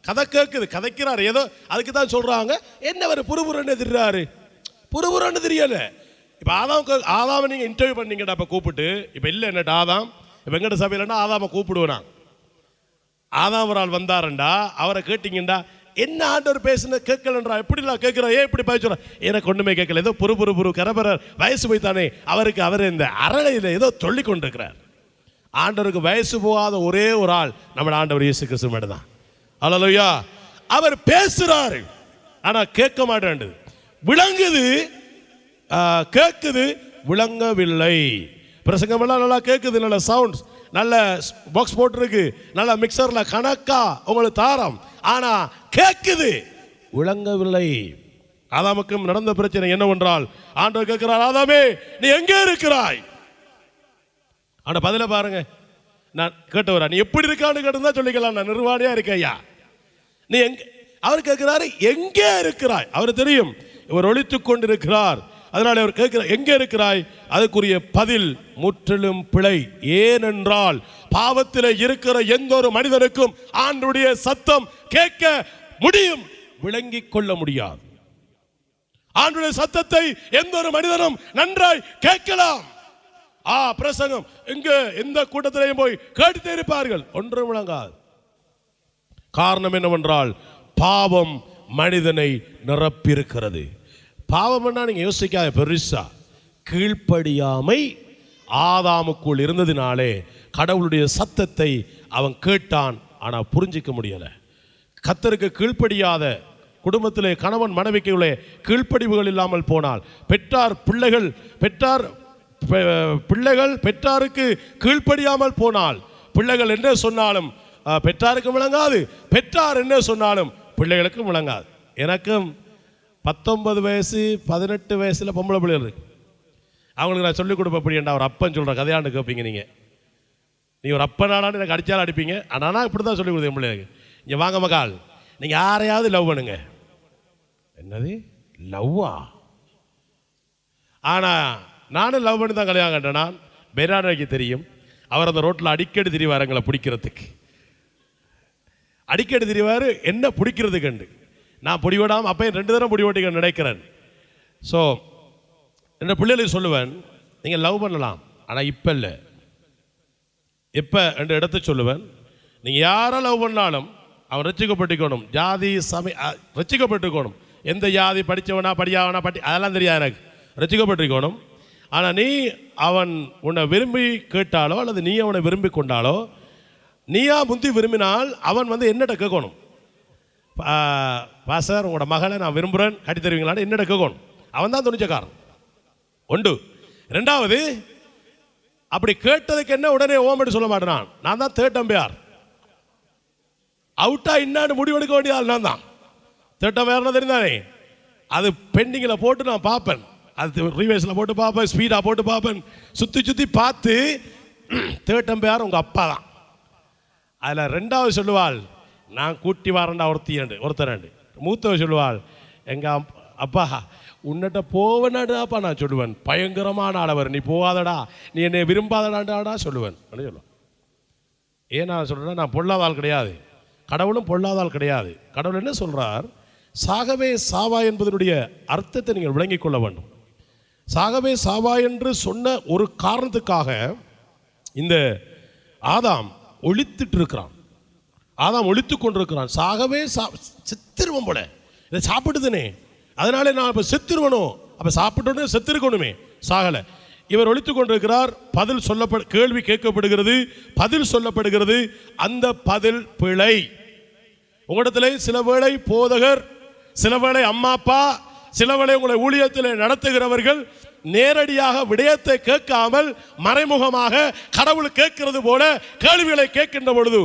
கதை கேட்குது, கதைக்கிறாரு ஏதோ, அதுக்கு தான் சொல்றாங்க என்ன ஒரு புறுபுறன்னு திரிறாரு, புறுபுறன்னு தெரியல. இப்போ ஆதாமை நீங்கள் இன்டர்வியூ பண்ணீங்கடா, இப்போ கூப்பிட்டு, இப்போ இல்லை என்னட்டா ஆதாம் வெங்கட சபையிலன்னா ஆதாமை கூப்பிடுவேனா, ஆதாம் ஒரு ஆள் வந்தாரண்டா, அவரை கேட்டீங்கண்டா என்ன ஆண்டவர் பேசுன கேட்கலன்றா, எப்படிலாம் கேட்குறா, ஏன் இப்படி பேசுறா, எனக்கு ஒன்றுமே கேட்கல, ஏதோ புறு கரபரர் வயசு போய்த்தானே அவருக்கு, அவர் இந்த அரணையில் ஏதோ சொல்லி கொண்டிருக்கிறார். ஆண்டவருக்கு வயசு போகாத ஒரே ஒரு ஆள் நம்ம ஆண்டவர் இயேசு கிறிஸ்து மட்டும் தான். அல்லேலூயா. அவர் பேசுறாரு, ஆனா கேட்க மாட்டேன். விளங்குது, கேட்குது, விளங்கவில்லை. பிரசங்கம் எல்லாம் நல்லா கேட்குது, நல்ல சவுண்ட்ஸ் நல்ல பாக்ஸ் போட்டிருக்கு, நல்ல மிக்சர்ல கணக்கா உங்களுக்கு தாரம், ஆனா கேட்குது விளங்கவில்லை. ஆதாமுக்கும் நடந்த பிரச்சனை என்னவென்றால், ஆண்டவர் கேட்கிறார், ஆதாமே நீ எங்கே இருக்கிறாய்? ஆனா பதில பாருங்க, நான் கேட்டவரா நீ எப்படி இருக்கான்னு கேட்டுதான் சொல்லிக்கலாம், நான் நிர்வாணியா இருக்கேன் ஐயா. நீ எங்க, அவர் கேட்கிறாரு எங்கே இருக்கிறாய்? அவர் தெரியும் இவர் ஒளித்துக் கொண்டிருக்கிறார், அதனால அவர் கேட்கிறார் எங்கே இருக்கிறாய்? அதுக்குரிய பதில் முற்றிலும் பிழை. ஏனென்றால் பாவத்தில் இருக்கிற எந்த ஒரு மனிதனுக்கும் ஆண்டவருடைய சத்தம் கேட்க முடியும், விளங்கிக் கொள்ள முடியாது. ஆண்டவருடைய சத்தத்தை எந்த ஒரு மனிதனும் நன்றாய் கேட்கலாம். பிரசங்கம் எங்க எந்த கூட்டத்திலையும் போய் கேட்டுட்டே இருப்பார்கள், ஒன்றும் விளங்காது. காரணம் என்னவென்றால் பாவம் மனிதனை நிரப்பியிருக்கிறது. பாவம் நீங்க யோசிக்காத, பெருசா கீழ்ப்படியாமை ஆதாமுக்குள் இருந்ததினாலே கடவுளுடைய சத்தத்தை அவன் கேட்டான், ஆனா புரிஞ்சிக்க முடியல. கர்த்தருக்கு கீழ்ப்படியாத குடும்பத்திலே கணவன் மனைவிக்குள்ளே கீழ்ப்படிவுகள் இல்லாமல் போனால், பிள்ளைகள் பெற்றாருக்கு கீழ்ப்படியாமல் போனால், பிள்ளைகள் என்ன சொன்னாலும் பெற்றாருக்கு விளங்காது, பெற்றார் என்ன சொன்னாலும் பிள்ளைகளுக்கும் விளங்காது. எனக்கும் 19 வயசு 18 வயசுல பொம்பளை பிள்ளைகள் இருக்கு. அவங்களுக்கு நான் சொல்லிக் கொடுப்பேன், அப்படி ஒரு அப்பன் சொல்ற கதையாண்டு கேட்பீங்க. நீ ஒரு அப்பனாடான்னு எனக்கு அடிச்சாலும் அடிப்பீங்க, ஆனால் இப்படி தான் சொல்லிக் கொடுத்தேன் பிள்ளைகளுக்கு. இங்கே வாங்க மகால், நீங்கள் யாரையாவது லவ் பண்ணுங்க. என்னது லவ்வா? ஆனால் நானும் லவ் பண்ணி தான் கல்யாணம் கட்டேன். நான் பெரானைக்கு தெரியும், அவர் அந்த ரோட்டில் அடிக்கடி திரிவார் எங்களை பிடிக்கிறதுக்கு. அடிக்கடி திரிவார் என்ன பிடிக்கிறதுக்கு. நான் பொடி விடாமல் அப்போ 2 தடவை பொடி ஓட்டிக்க நினைக்கிறேன். ஸோ என்ன பிள்ளைகளுக்கு சொல்லுவேன், நீங்கள் லவ் பண்ணலாம், ஆனால் இப்போ இல்லை. எப்போ என்ற இடத்த சொல்லுவேன், நீங்கள் யாரை லவ் பண்ணாலும் அவன் ரசிக்கப்பட்டுக்கணும், ஜாதி ரசிக்கப்பட்டுக்கணும். எந்த ஜாதி படித்தவனா படியாவனா அதெல்லாம் தெரியாது எனக்கு, ரசிக்கப்பட்டிருக்கணும். ஆனால் நீ அவன் உன்னை விரும்பி கேட்டாலோ அல்லது நீ அவனை விரும்பி கொண்டாலோ, நீயா முந்தி விரும்பினால் அவன் என்னட்ட கேட்கணும், பாசர் உங்களோட மகளை நான் விரும்புகிறேன் கட்டி தருவீங்களான்னு என்னட்ட கேட்கணும். அவன் தான் துணிச்சக்காரன் உண்டு. 2வது, அப்படி கேட்டதுக்கு என்ன உடனே ஓமடி சொல்ல மாட்டேன், நான் தான் தேர்ட் அம்பையார். அவுட்டா இன்னான்னு முடிவெடுக்க வேண்டிய ஆள் நான் தான். தேட்டம் வேறு தெரிந்தானே, அது பெண்டிங்கில் போட்டு நான் பார்ப்பேன், அது ரீவேஸில் போட்டு பார்ப்பேன், ஸ்பீடாக போட்டு பார்ப்பேன், சுற்றி பார்த்து தேர்ட் அம்பையார் உங்கள் அப்பா தான். அதில் 2வது சொல்லுவாள், நான் கூட்டி வரேன்டா ஒருத்தரண்டு. மூத்தவ சொல்லுவாள், எங்கள் அப்பா உன்னிட்ட போவனாடாப்பா. நான் சொல்லுவேன், பயங்கரமான ஆளவர், நீ போகாதடா, நீ என்னை விரும்பாதடாண்டா சொல்லுவேன். சொல்லுவேன். ஏன் நான் சொல்கிறேன்னா, நான் பொல்லாத ஆள் கிடையாது, கடவுளும் பொல்லாத ஆள் கிடையாது. கடவுள் என்ன சொல்கிறார், சாகவே சாவா என்பதனுடைய அர்த்தத்தை நீங்கள் விளங்கிக் கொள்ள வேண்டும். சாகவே சாவா என்று சொன்ன ஒரு காரணத்துக்காக இந்த ஆதாம் ஒழித்துட்டு இருக்கிறான். ஆதாம் ஒழித்து கொண்டிருக்கிறான். சாகவே செத்துருவோம் போல, இதை சாப்பிட்டுதுனே, அதனால நான் இப்போ செத்துருவனும், அப்போ சாப்பிட்டு செத்துருக்கணுமே, சாகலை. இவர் ஒழித்து கொண்டிருக்கிறார். பதில் கேள்வி கேட்கப்படுகிறது, பதில் சொல்லப்படுகிறது. அந்த பதில் பிழை. உங்களிடத்தில் சில வேளை போதகர், சில வேளை அம்மா அப்பா, சில வேளை உங்களை ஊழியத்தில் நடத்துகிறவர்கள் நேரடியாக விடயத்தை கேட்காமல் மறைமுகமாக கடவுள் கேட்கிறது போல கேள்விகளை கேட்கின்ற பொழுது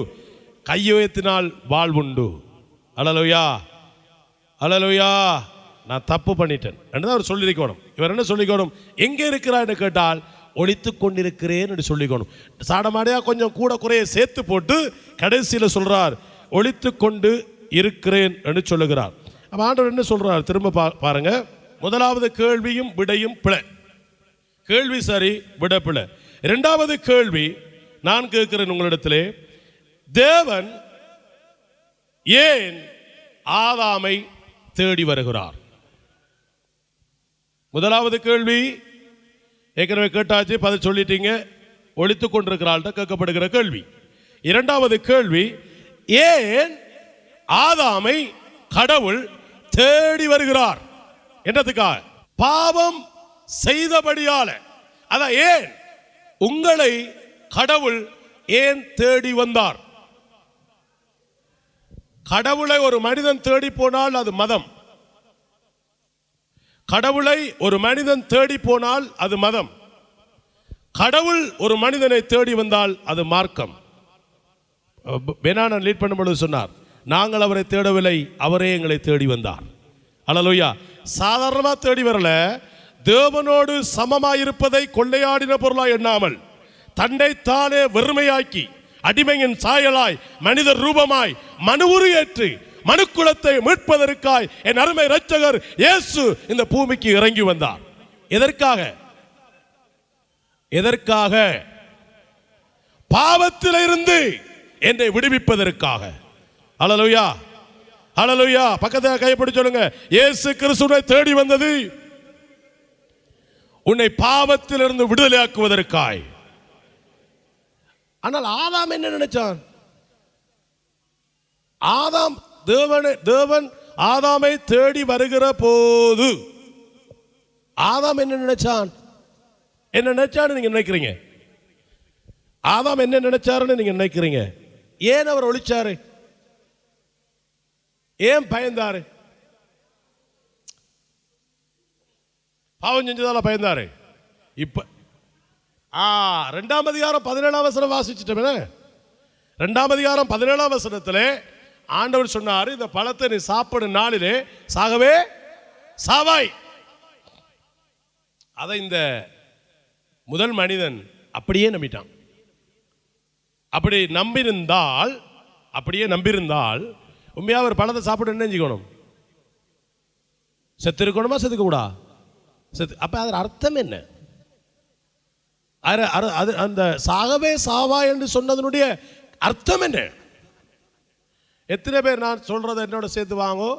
கையுயர்த்தினால் வாழ்வுண்டு. அல்லேலூயா, அல்லேலூயா. நான் தப்பு பண்ணிட்டேன் என்று அவர் சொல்லியிருக்கணும். இவர் என்ன சொல்லிக்கணும், எங்கே இருக்கிறார் என்று கேட்டால் ஒழித்து கொண்டிருக்கிறேன் என்று சொல்லிக்கணும். சாடமாடியா கொஞ்சம் கூட குறைய சேர்த்து போட்டு கடைசியில் சொல்றார், ஒழித்து கொண்டு இருக்கிறேன் என்று சொல்லுகிறார். அப்போ ஆண்டவர் என்ன சொல்றார் திரும்ப பாருங்க. முதலாவது கேள்வியும் விடையும் பிழை. கேள்வி சரி, விட பிழை. 2வது கேள்வி நான் கேட்கிறேன் உங்களிடத்திலே, தேவன் ஏன் ஆதாமை தேடி வருகிறார்? முதலாவது கேள்வி ஏற்கனவே கேட்டாச்சு, பதில் சொல்லிட்டீங்க, ஒழித்து கொண்டிருக்கிறாள் கேட்கப்படுகிற கேள்வி. 2வது கேள்வி, ஏன் ஆதாமை கடவுள் தேடி வருகிறார்? என்னதுக்காக? பாவம் செய்தபடியால. அதான் ஏன் உங்களை கடவுள் ஏன் தேடி வந்தார்? கடவுளை ஒரு மனிதன் தேடி போனால் அது மதம். கடவுளை ஒரு மனிதன் தேடி போனால் அது மதம். கடவுள் ஒரு மனிதனை தேடி வந்தால் அது மார்க்கம். பெனானன் லீட் பண்ணும்பொழுது சொன்னார், நாங்கள் அவரை தேடவில்லை, அவரே எங்களை தேடி வந்தார். அல்லேலூயா. சாதாரணமாக தேடி வரல, தேவனோடு சமமாயிருப்பதை கொள்ளையாடின பொருளாய் எண்ணாமல் தன்னை தானே வெறுமையாக்கி அடிமையின் சாயலாய் மனித ரூபமாய் மனுவுரு ஏற்று மனுக்குலத்தை மீட்பதற்காய் என் அருமை இரட்சகர் இயேசு இந்த பூமிக்கு இறங்கி வந்தார். எதற்காக? எதற்காக? பாவத்திலிருந்து என்னை விடுவிப்பதற்காக. அல்லேலூயா, அல்லேலூயா. பக்கத்துல கைப்பிடி சொல்லுங்க, இயேசு கிறிஸ்துவை தேடி வந்தது உன்னை பாவத்திலிருந்து விடுதலையாக்குவதற்காய். ஆனால் ஆதாம் என்ன நினைச்சான்? ஆதாம் தேவன் ஆதாமை தேடி வருகிற போது ஆதாம் என்ன நினைச்சான்? என்ன நினைச்சான்னு நீங்க நினைக்கிறீங்க? ஆதாம் என்ன நினைச்சாருன்னு நீங்க நினைக்கிறீங்க? ஏன் அவர் ஒளிச்சாரு? ஏன் பயந்தாரு? பாவம் செஞ்சதால பயந்தாரு. இப்ப 2ஆம் அதிகாரம் 17ஆம் வசனம் வாசிச்சுட்டோமே. 2ஆம் அதிகாரம் 17ஆம் வசனத்திலே ஆண்டவர் சொன்னாரு, இந்த பழத்தை நீ சாப்பிடும் நாளிலே சாகவே சாவாய். அதை இந்த முதல் மனிதன் அப்படியே நம்பிட்டான். அப்படி நம்பியிருந்தால், அப்படியே நம்பியிருந்தால் உண்மையா ஒரு பழத்தை சாப்பிட்டு என்ன செஞ்சுக்கணும்? செத்து இருக்கணுமா? செத்துக்க கூடா? செத்து. அப்ப அதன் அர்த்தம் என்ன? அந்த சாகவே சாவா என்று சொன்னதனுடைய அர்த்தம் என்ன? எத்தனை பேர் நான் சொல்றதை என்னோட சேர்த்து வாங்கோ?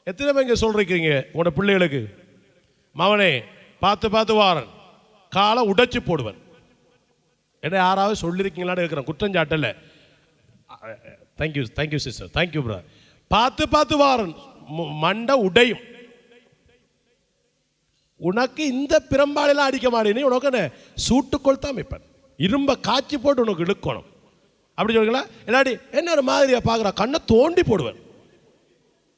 எத்தனை பேர் இங்கே சொல்றீங்க உங்களோட பிள்ளைகளுக்கு, மவனே பார்த்து பார்த்து வாரன், காலை உடைச்சு போடுவன் என்ன யாராவது சொல்லியிருக்கீங்களான்னு கேட்குறேன். குற்றஞ்சாட்டல. Thank you sister, thank you brother. பார்த்து பார்த்து வாரன், மண்டை உடையும். உனக்கு இந்த பிரம்பாலெல்லாம் அடிக்க மாட்டேன்னு உனக்கு சூட்டுக்கொள் தான் வைப்பேன், இரும்ப காய்ச்சி போட்டு உனக்கு இழுக்கணும். அப்படி சொல்லுங்களா? இல்லாடி என்ன ஒரு மாதிரியா பார்க்குறா, கண்ணை தோண்டி போடுவேன்.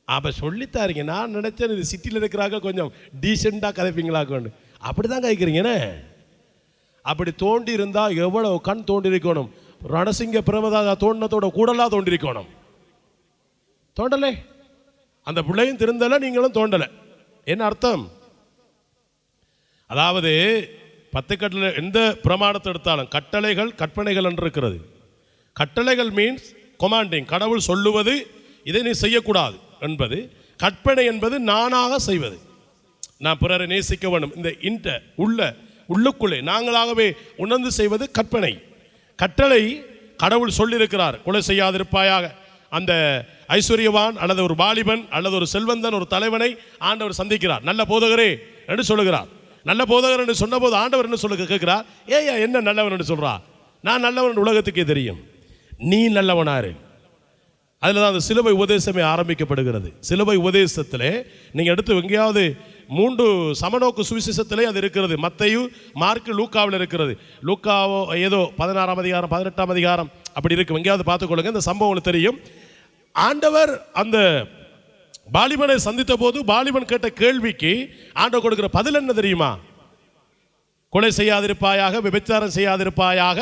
அப்போ சொல்லித்தாருங்க. நான் நினைச்சேன் இது சிட்டியில் இருக்கிறாங்க கொஞ்சம் டீசெண்டாக கதைப்பீங்களாக்கணும். அப்படி தான் கதைக்கிறீங்கண்ணே. அப்படி தோண்டி இருந்தால் எவ்வளவு கண் தோண்டி இருக்கணும்? ரணசிங்க பிரமதா தோண்டத்தோட கூடலாம் தோண்டி இருக்கணும். தோண்டலை. அந்த பிள்ளையும் திருந்தலை, நீங்களும் தோண்டலை. என்ன அர்த்தம்? அதாவது 10 கட்டளை, எந்த பிரமாணத்தை எடுத்தாலும் கட்டளைகள் கற்பனைகள் என்று இருக்கிறது. கட்டளைகள் மீன்ஸ் கொமாண்டிங், கடவுள் சொல்லுவது இதை நீ செய்யக்கூடாது என்பது. கற்பனை என்பது நானாக செய்வது. நான் பிறரை நேசிக்க வேண்டும், இந்த உள்ளுக்குள்ளே நாங்களாகவே உணர்ந்து செய்வது கற்பனை. கட்டளை கடவுள் சொல்லியிருக்கிறார், கொலை செய்யாதிருப்பாயாக. அந்த ஐஸ்வர்யவான் அல்லது ஒரு வாலிபன் அல்லது ஒரு செல்வந்தன் ஒரு தலைவனை ஆண்டவர் சந்திக்கிறார். நல்ல போதகரே என்று சொல்லுகிறார். நல்ல போதகர் என்று சொன்ன போது ஆண்டவர் என்ன சொல்ல கேட்கிறார்? ஏயா என்ன நல்லவன் என்று சொல்றா? நான் நல்லவன் உலகத்துக்கே தெரியும், நீ நல்லவனாரு. அதில் தான் அந்த சிலுவை உபதேசமே ஆரம்பிக்கப்படுகிறது. சிலுவை உபதேசத்திலே நீங்கள் எடுத்து எங்கேயாவது 3 சமநோக்கு சுவிசேஷத்திலே அது இருக்கிறது. மத்தேயு, மார்க்கு, லூக்காவில் இருக்கிறது. லூக்காவோ ஏதோ 16ஆம் அதிகாரம் 18ஆம் அதிகாரம் அப்படி இருக்கு, எங்கேயாவது பார்த்துக்கொள்ளுங்க. இந்த சம்பவம் தெரியும். ஆண்டவர் அந்த பாலிபனை சந்தித்த போது பாலிபன் கேட்ட கேள்விக்கு ஆண்டவர் கொடுக்கிற பதில் என்ன தெரியுமா? கொலை செய்யாதிருப்பாயாக, விபச்சாரம் செய்யாதிருப்பாயாக.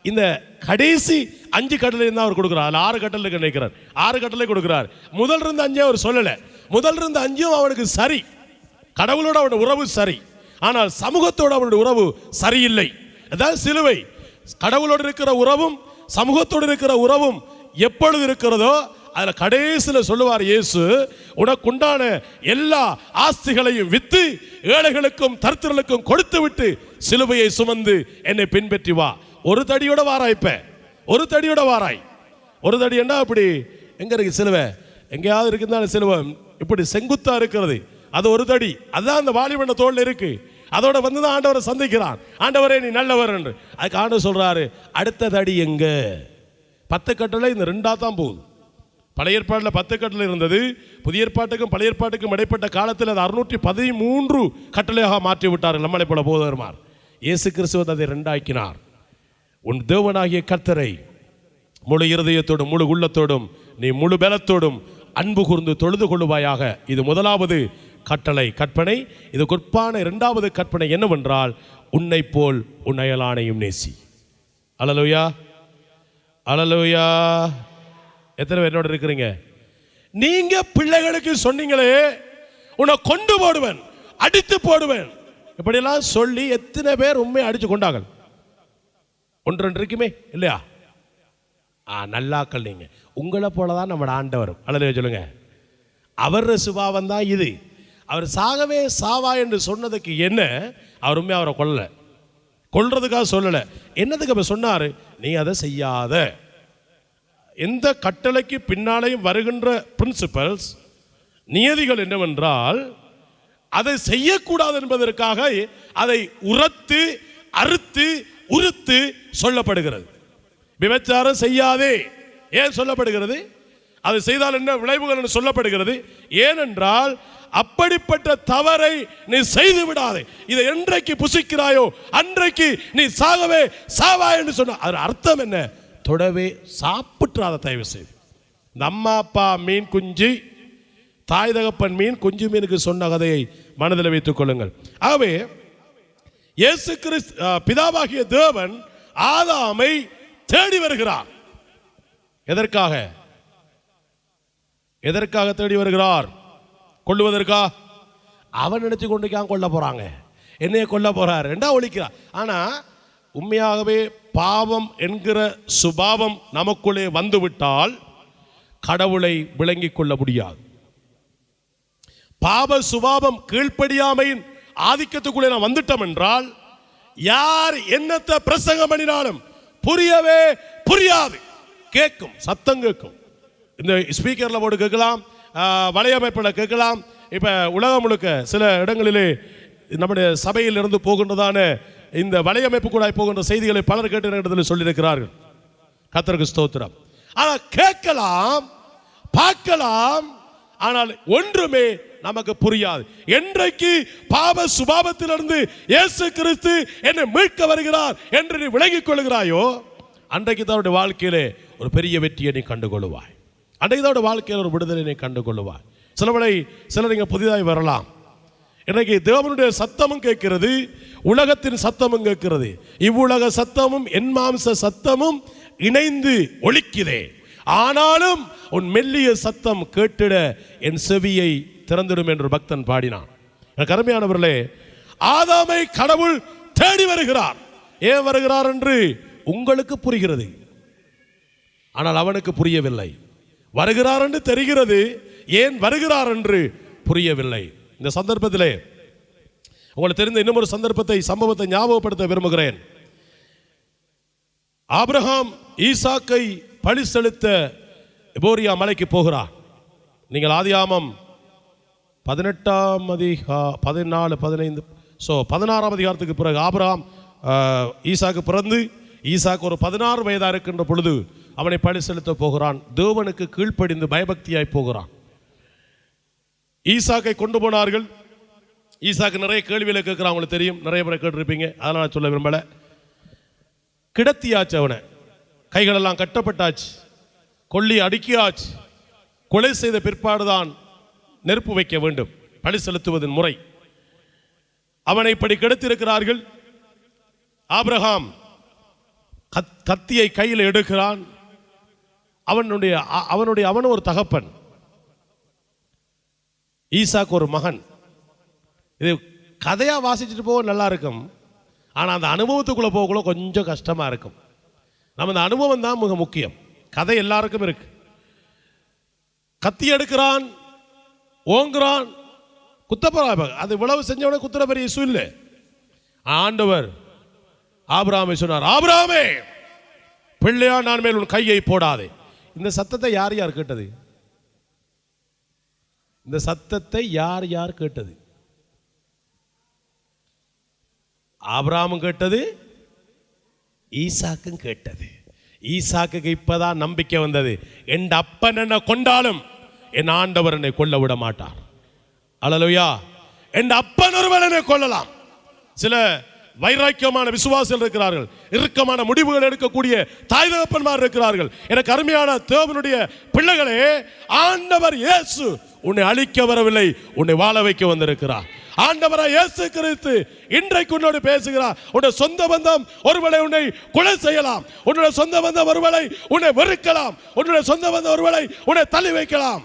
இந்த கடைசி 5 கட்டளை தான் அவர் கொடுக்கிறார். அதில் 6 கட்டளை நினைக்கிறார். 6 கட்டளை கொடுக்கிறார். முதல் இருந்த 5 அவர் சொல்லலை. முதல் இருந்த 5 அவனுக்கு சரி, கடவுளோட அவனுடைய உறவு சரி. ஆனால் சமூகத்தோடு அவனுடைய உறவு சரியில்லை. அதாவது சிலுவை கடவுளோடு இருக்கிற உறவும் சமூகத்தோடு இருக்கிற உறவும் எப்பொழுது இருக்கிறதோ அதில் கடைசியில் சொல்லுவார் இயேசு, உனக்குண்டான எல்லா ஆஸ்திகளையும் வித்து ஏழைகளுக்கும் தரித்திரர்களுக்கும் கொடுத்து விட்டு சிலுவையை சுமந்து என்னை பின்பற்றி வா. ஒரு தடியோட வாராய். இப்ப ஒரு தடியோட வாராய். ஒரு தடி என்ன அப்படி எங்க இருக்கு சிலுவை? எங்கேயாவது இருக்குதான் சிலுவை இப்படி செங்குத்தா இருக்கிறது. அது ஒரு தடி. அதுதான் அந்த வாலிபன தோல்ல இருக்கு. அதோட வந்து தான் ஆண்டவரை சந்திக்கிறான். ஆண்டவரே நீ நல்லவர் என்று. அதுக்கு ஆண்டவர் சொல்றாரு, அடுத்த தடி எங்க? 10 கட்டளை இந்த 2ஆ தான் போகுது. பழைய ஏற்பாட்டில் 10 கட்டளை இருந்தது. புதிய ஏற்பாட்டுக்கும் பழைய ஏற்பாட்டுக்கும் இடைப்பட்ட காலத்தில் அது 613 கட்டளையாக மாற்றி விட்டார்கள். நம்மளை போல போதகர்மார். இயேசு கிறிஸ்துவ அதை 2 ஆக்கினார். உன் தேவனாகிய கர்த்தரை முழு இருதயத்தோடும் முழு உள்ளத்தோடும் நீ முழு பலத்தோடும் அன்பு கூர்ந்து தொழுது கொள்ளுவாயாக. இது முதலாவது கட்டளை, கற்பனை. இது குறிப்பான 2வது கற்பனை என்னவென்றால், உன்னை போல் உன் அயலானையும் நேசி. அல்லேலூயா, அல்லேலூயா. எத்தனை பேர் என்னோட இருக்கிறீங்க? நீங்க பிள்ளைகளுக்கு சொன்னீங்களே, உன்னை கொண்டு போடுவேன், அடித்து போடுவேன், இப்படியெல்லாம் சொல்லி எத்தனை பேர் உண்மையை அடிச்சு கொண்டாங்க? ஒன்று இருக்குமே இல்லையா? நல்லாக்கள் நீங்க. உங்களை போலதான் நம்ம ஆண்டவரும். அல்லேலூயா சொல்லுங்க. அவர் சுபாவம் தான் இது. அவர் சாகவே சாவா என்று சொன்னதுக்கு என்ன? அவர் உண்மையாக அவரை கொல்றதுக்காக சொல்லலை. என்னதுக்கு அவர் சொன்னார்? நீ அதை செய்யாத. எந்த கட்டளைக்கு பின்னாலேயும் வருகின்ற பிரின்சிபல்ஸ், நியதிகள் என்னவென்றால், அதை செய்யக்கூடாது என்பதற்காக அதை உரத்து அறுத்து உறுத்து சொல்லப்படுகிறது. விபச்சாரம் செய்யாதே ஏன் சொல்லப்படுகிறது? அது செய்தால் என்ன விளைவுகள் என்று சொல்லப்படுகிறது. ஏனென்றால் அப்படிப்பட்ட தவறை நீ செய்து விடாதே. இதை என்றைக்கு புசிக்கிறாயோ அன்றைக்கு நீ சாகவே சாவா என்று சொன்ன அது அர்த்தம் என்ன? தொடவே சாப்பிட்றாத தயவு செய்து. இந்த அம்மா அப்பா மீன் குஞ்சு, தாய் தகப்பன் மீன் குஞ்சு மீனுக்கு சொன்ன கதையை மனதில் வைத்துக் கொள்ளுங்கள். ஆகவே இயேசு கிறிஸ்து பிதாவாகிய தேவன் ஆதாமை தேடி வருகிறார். எதற்காக? எதற்காக தேடி வருகிறார்? கொல்லுவதற்கா? அவன் நினைச்சு கொண்டு கொல்ல போறாங்க, என்னைய கொல்ல போறார் என்றா ஒழிக்கிறார். ஆனா உண்மையாகவே பாவம் என்கிற சுபாவம் நமக்குள்ளே வந்துவிட்டால் கடவுளை விளங்கிக் கொள்ள முடியாது. பாவ சுபாவம் கீழ்ப்படியாமையின் ஆதிக்கத்துக்குள்ளே நான் வந்துட்டோம் என்றால் யார் என்னத்தை பிரசங்கம் பண்ணினாலும் புரியவே புரியாது. கேட்கும், சத்தம் கேட்கும். இந்த ஸ்பீக்கர்ல போட்டு கேட்கலாம், வலையமைப்பில் கேட்கலாம். இப்போ உலகம் முழுக்க சில இடங்களிலே நம்முடைய சபையில் இருந்து போகின்றதான இந்த வலையமைப்பு கூட போகின்ற செய்திகளை பலர் கேட்ட இடத்தில் சொல்லியிருக்கிறார்கள். கர்த்தருக்கு ஸ்தோத்திரம். ஆனால் கேட்கலாம், பார்க்கலாம், ஆனால் ஒன்றுமே நமக்கு புரியாது. என்றைக்கு பாவ சுபாவத்திலிருந்து இயேசு கிறிஸ்து என்னை மீட்க வருகிறார் என்று நீ விளங்கிக் கொள்கிறாயோ அன்றைக்கு தன்னுடைய வாழ்க்கையிலே ஒரு பெரிய வெற்றியை நீ கண்டுகொள்வாய். அன்றைக்கு தான் வாழ்க்கையில் ஒரு விடுதலை நீ கண்டுகொள்வாய். சிலர் இங்கே புதிதாய் வரலாம். இன்றைக்கு தேவனுடைய சத்தமும் கேட்கிறது, உலகத்தின் சத்தமும் கேட்கிறது. இவ்வுலக சத்தமும் என் மாம்ச சத்தமும் இணைந்து ஒலிக்குதே. ஆனாலும் உன் மெல்லிய சத்தம் கேட்டிட என் செவியை திறந்திடும் என்று பக்தன் பாடினான். எனக்கு அருமையானவர்களே, ஆதாமை கடவுள் தேடி வருகிறார். ஏன் வருகிறார் என்று உங்களுக்கு புரிகிறது, ஆனால் அவனுக்கு புரியவில்லை. வருகிறார் என்று தெரிகிறது, ஏன் வருகிறார் என்று புரியவில்லை. இந்த சந்தர்ப்பத்திலே உங்களுக்கு தெரிந்த இன்னொரு சம்பவத்தை ஞாபகப்படுத்த விரும்புகிறேன். ஆபிரகாம் ஈசாக்கை பலி செலுத்த எபோரியா மலைக்கு போகிறார். நீங்கள் ஆதியாகமம் 16 அதிகாரத்துக்கு பிறகு ஆபிரகாம் ஈசாக்கு பிறந்து ஈசாக்கு ஒரு 16 வயதாக இருக்கின்ற பொழுது அவனை பலி செலுத்த போகிறான். தேவனுக்கு கீழ்ப்படிந்து பயபக்தியாய் போகிறான். ஈசாக்கை கொண்டு போனார்கள். ஈசாக்கு நிறைய கேள்விகளை கேட்கிறான். அவங்களுக்கு தெரியும், நிறைய முறை கேட்டிருப்பீங்க, அதனால் நான் சொல்ல விரும்பல. கிடத்தியாச்சு, அவனை கைகளெல்லாம் கட்டப்பட்டாச்சு, கொல்லி அடுக்கியாச்சு. கொலை செய்த பிற்பாடுதான் நெருப்பு வைக்க வேண்டும், பலி செலுத்துவதன் முறை. அவனை இப்படி கிடத்திருக்கிறார்கள். ஆபிரகாம் கத்தியை கையில் எடுக்கிறான். அவன் ஒரு தகப்பன், ஈசாக்கு ஒரு மகன். இது கதையா வாசிச்சுட்டு போக நல்லா இருக்கும், ஆனால் அந்த அனுபவத்துக்குள்ள போகக்குள்ள கொஞ்சம் கஷ்டமா இருக்கும். நம்ம அந்த அனுபவம் தான் மிக முக்கியம். கதை எல்லாருக்கும் இருக்கு. கத்தி எடுக்கிறான், ஓங்குறான், குத்தப்போற. அது இவ்வளவு செஞ்சவன குத்துற பெரிய இசு இல்லை. ஆண்டவர் ஆபிரகாமை சொன்னார், ஆபிரகாமே, பிள்ளையா நான் மேல் உன் கையை போடாதே. இந்த சத்தத்தை யார் யார் கேட்டது? இந்த சத்தத்தை யார் யார் கேட்டது? ஆபிரகாமும் கேட்டது, ஈசாக்கும் கேட்டது. ஈசாக்கு இப்பதான் நம்பிக்கை வந்தது, என் அப்பன் என்ன கொண்டாலும் என் ஆண்டவர் என்னை கொல்ல விட மாட்டார். அல்லேலூயா. என் அப்பன் ஒருவன் என்னை கொல்லலாம். சில வைராக்கியமான விசுவாசிகள் இருக்கிறார்கள், இறுக்கமான முடிவுகள் எடுக்கக்கூடிய தாய் தகப்பன்மார் இருக்கிறார்கள். எனக்கு அருமையான தேவனுடைய பிள்ளைகளே, ஆண்டவர் இயேசு உன்னை அழிக்க வரவில்லை, உன்னை வாழ வைக்க வந்திருக்கிறார். ஆண்டவராய் இயேசு கிறிஸ்து இன்றைக்கு உன்னோடு பேசுகிறார். உன்னுடைய சொந்த பந்தம் ஒருவேளை உன்னை கொலை செய்யலாம், உன்னுடைய சொந்த பந்தம் ஒருவேளை உன்னை வெறுக்கலாம், உன்னுடைய சொந்த பந்தம் ஒருவேளை உன்னை தள்ளி வைக்கலாம்.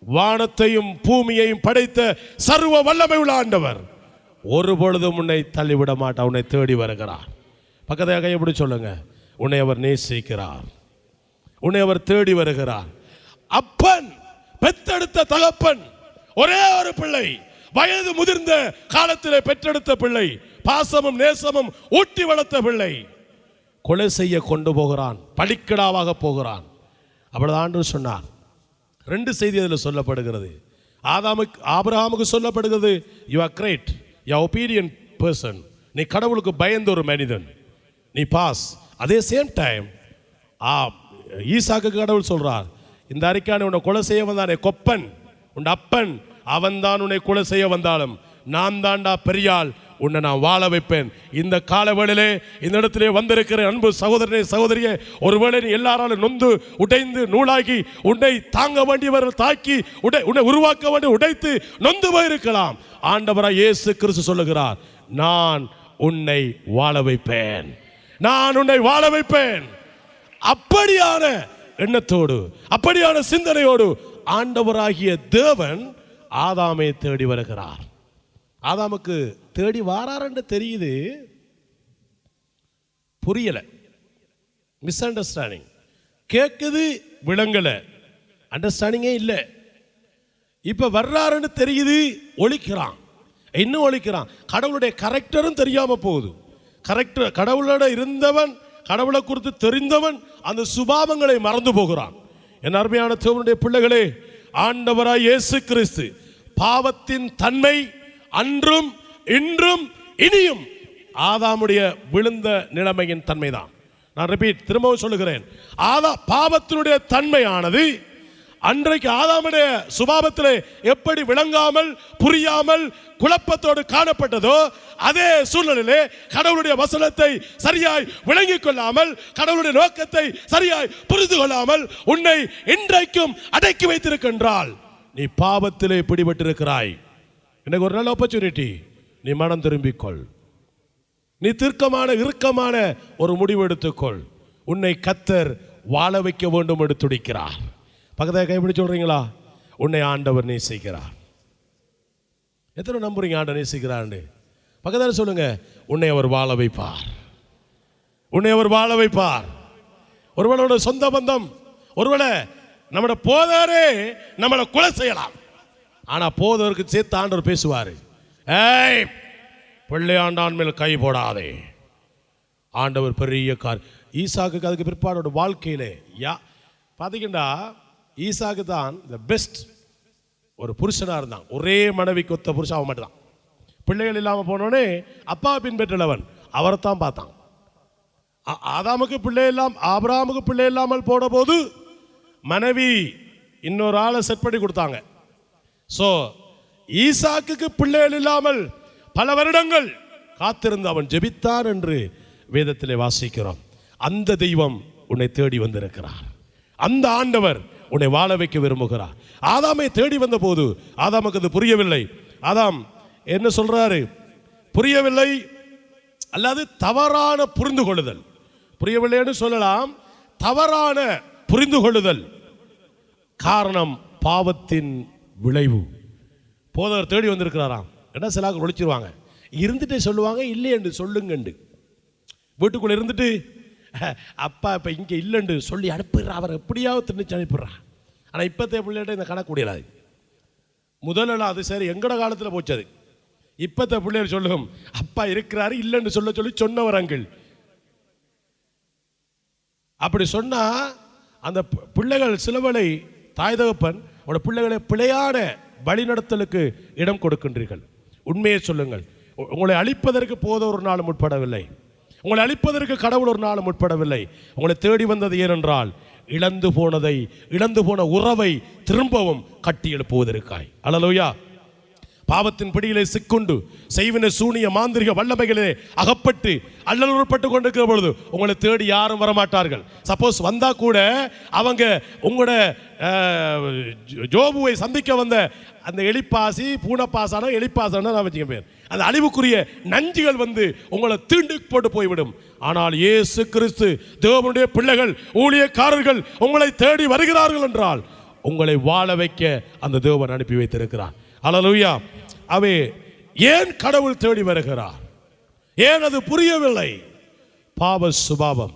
வானத்தையும் பூமியையும் படைத்த சர்வ வல்லமை உள்ள ஆண்டவர் ஒரு பொழுதும் உன்னை தள்ளிவிட மாட்டார். உன்னை தேடி வருகிறார். பக்கத்தை கையப்படி சொல்லுங்க, உன்னை அவர் நேசிக்கிறார், உன்னை அவர் தேடி வருகிறார். அப்பன் பெற்றெடுத்த தகப்பன் ஒரே ஒரு பிள்ளை, வயது முதிர்ந்த காலத்திலே பெற்றெடுத்த பிள்ளை, பாசமும் நேசமும் ஊட்டி வளர்த்த பிள்ளை கொலை செய்ய கொண்டு போகிறான், பலிக்கிடாவாக போகிறான். அப்பொழுது ஆண்டவர் சொன்னார். ரெண்டு செய்தி அதில் சொல்லப்படுகிறது. ஆபிரகாமுக்கு சொல்லப்படுகிறது, you are great, you are obedient person, நீ கடவுளுக்கு பயந்த ஒரு மனிதன், நீ பாஸ். அதே சேம் டைம் ஈசாக்கு கடவுள் சொல்றார், இந்த அறிக்கையான உன்னை கொலை செய்ய வந்தானே கொப்பன், உன் அப்பன், அவன் தான் உன்னை கொலை செய்ய வந்தாலும் நான் தாண்டா பெரியாள், உன்னை நான் வாழ வைப்பேன். இந்த காலவேளையிலே இந்த இடத்திலே வந்திருக்கிற அன்பு சகோதரனே சகோதரியே, ஒருவேளை நீ எல்லாராலும் நொந்து உடைந்து நூலாகி உன்னை தாங்க வேண்டியவர்கள் தாக்கி உன்னை உருவாக்க வேண்டிய உடைத்து நொந்து போயிருக்கலாம். ஆண்டவராய் இயேசு கிறிஸ்து சொல்லுகிறார், நான் உன்னை வாழ வைப்பேன், நான் உன்னை வாழ வைப்பேன். அப்படியான எண்ணத்தோடு அப்படியான சிந்தனையோடு ஆண்டவராகிய தேவன் ஆதாமை தேடி வருகிறார். ஆதாமுக்கு தேடி வாரான்னு தெரியுது, புரியல, மிஸ் அண்டர்ஸ்டாண்டிங், கேட்குது விளங்கல, அண்டர்ஸ்டாண்டிங்கே இல்லை. இப்ப வர்றாருன்னு தெரியுது, ஒழிக்கிறான், இன்னும் ஒழிக்கிறான். கடவுளுடைய கரெக்டரும் தெரியாம போகுது. கரெக்டர் கடவுளோட இருந்தவன், கடவுளை குறித்து தெரிந்தவன் அந்த சுபாவங்களை மறந்து போகிறான். என் அருமையான தேவனுடைய பிள்ளைகளே, ஆண்டவராய் இயேசு கிறிஸ்து பாவத்தின் தன்மை அன்றும் இன்றும் இனியும் ஆதாமுடைய விழுந்த நிலைமையின் தன்மைதான். நான் ரிப்பீட் திரும்பவும் சொல்லுகிறேன், பாவத்தினுடைய தன்மையானது அன்றைக்கு ஆதாமுடைய சுபாவத்திலே எப்படி விளங்காமல் புரியாமல் குழப்பத்தோடு காணப்பட்டதோ, அதே சூழ்நிலையிலே கடவுளுடைய வசனத்தை சரியாய் விளங்கிக் கொள்ளாமல், கடவுளுடைய நோக்கத்தை சரியாய் புரிந்து கொள்ளாமல் உன்னை இன்றைக்கும் அடக்கி வைத்திருக்கின்றால் நீ பாவத்திலே பிடிபட்டிருக்கிறாய். எனக்கு ஒரு நல்ல ஆப்பர்ச்சுனிட்டி, நீ மனம் திரும்பிக்கொள், நீ தீர்க்கமான இறுக்கமான ஒரு முடிவு எடுத்துக்கொள். உன்னை கர்த்தர் வாழ வைக்க வேண்டும் என்று துடிக்கிறார். பக்கத்தை கைப்பிடி சொல்றீங்களா? உன்னை ஆண்டவர் நேசிக்கிறார். எத்தனை நம்புறீங்க ஆண்டவர் நேசிக்கிறார்? பக்கத்தில் சொல்லுங்க, உன்னை அவர் வாழ வைப்பார், உன்னை அவர் வாழ வைப்பார். ஒருவேளை சொந்த பந்தம், ஒருவேளை நம்மளோட போதாரே நம்மளை கொலை செய்யலாம், ஆனா போதவருக்கு சேர்த்து ஆண்டவர் பேசுவாரு, ஏய் பிள்ளையாண்டான் மேல் கை போடாதே. ஆண்டவர் பெரிய ஈசாக்கு அதுக்கு பிற்பாடோட வாழ்க்கையிலே பார்த்தீங்கன்னா ஈசாக்கு தான் த பெஸ்ட் ஒரு புருஷனா இருந்தான். ஒரே மனைவிக்கு ஒத்த புருஷன் அவன் மட்டும் தான். பிள்ளைகள் இல்லாமல் போனோடனே அப்பா பின்பற்றலவன் அவரைத்தான் பார்த்தான். ஆதாமுக்கு பிள்ளை ஆபிரகாமுக்கு பிள்ளை இல்லாமல் போன போது மனைவி இன்னொரு ஆளை செட் பண்ணி கொடுத்தாங்க. ஸோ ஈசாக்கு பிள்ளைகள் இல்லாமல் பல வருடங்கள் காத்திருந்து அவன் ஜெபித்தான் என்று வேதத்திலே வாசிக்கிறோம். அந்த தெய்வம் உன்னை தேடி வந்திருக்கிறார். அந்த ஆண்டவர் உன்னை வாழ வைக்க விரும்புகிறார். ஆதாமை தேடி வந்த போது ஆதாமுக்கு அது புரியவில்லை. ஆதாம் என்ன சொல்றாரு? புரியவில்லை அல்லது தவறான புரிந்து கொள்ளுதல். புரியவில்லைன்னு சொல்லலாம், தவறான புரிந்து கொள்ளுதல். காரணம் பாவத்தின் விளைவு. போதவர் தேடி வந்திருக்கிறாராம். என்ன சிலாக்கு ஒழிச்சிருவாங்க, இருந்துட்டே சொல்லுவாங்க இல்லை என்று சொல்லுங்கண்டு. வீட்டுக்குள்ள இருந்துட்டு அப்பா இப்போ இங்கே இல்லைன்னு சொல்லி அனுப்பிடுறா, அவர் எப்படியாவது திணிச்சு அனுப்பிடுறா. ஆனால் இப்போத்தே பிள்ளைகிட்ட இந்த கணக்கு முடியலாது. முதலெல்லாம் அது சரி, எங்கட காலத்தில் போச்சது. இப்போத்த பிள்ளைகள் சொல்லும் அப்பா இருக்கிறாரு இல்லைன்னு சொல்ல சொல்லி சொன்னவர் அங்கிள். அப்படி சொன்னா அந்த பிள்ளைகள் சிலவளை தாய் தகப்பன் உங்களோட பிள்ளைகளை பிழையான வழிநடத்தலுக்கு இடம் கொடுக்கின்றீர்கள். உண்மையை சொல்லுங்கள், உங்களை அழிப்பதற்கு போத ஒரு நாள் முற்படவில்லை, உங்களை அழிப்பதற்கு கடவுள் ஒரு நாள் முற்படவில்லை. உங்களை தேடி வந்தது ஏனென்றால் இழந்து போன உறவை திரும்பவும் கட்டி எழுப்புவதற்காய். அல்லேலூயா. பாவத்தின் பிடியிலே சிக்குண்டு செய்வின சூனிய மாந்திரிக வல்லமைகளிலே அகப்பட்டு அல்லலுறப்பட்டு கொண்டிருக்கிற பொழுது உங்களை தேடி யாரும் வரமாட்டார்கள். சப்போஸ் வந்தா கூட அவங்க உங்களோட ஜோபுவை சந்திக்க வந்த அந்த எலிப்பாசி பூனைப்பாசானோ எலிப்பாசானோ நான் வச்சுக்க பேர் அந்த அழிவுக்குரிய நஞ்சுகள் வந்து உங்களை தீண்டு போட்டு போய்விடும். ஆனால் இயேசு கிறிஸ்து தேவனுடைய பிள்ளைகள் ஊழியக்காரர்கள் உங்களை தேடி வருகிறார்கள் என்றால் உங்களை வாழ வைக்க அந்த தேவன் அனுப்பி வைத்திருக்கிறார். அல்லேலூயா. அவே ஏன் கடவுள் தேடி வருகிறார்? ஏன் அது புரியவில்லை? பாவ சுபாவம்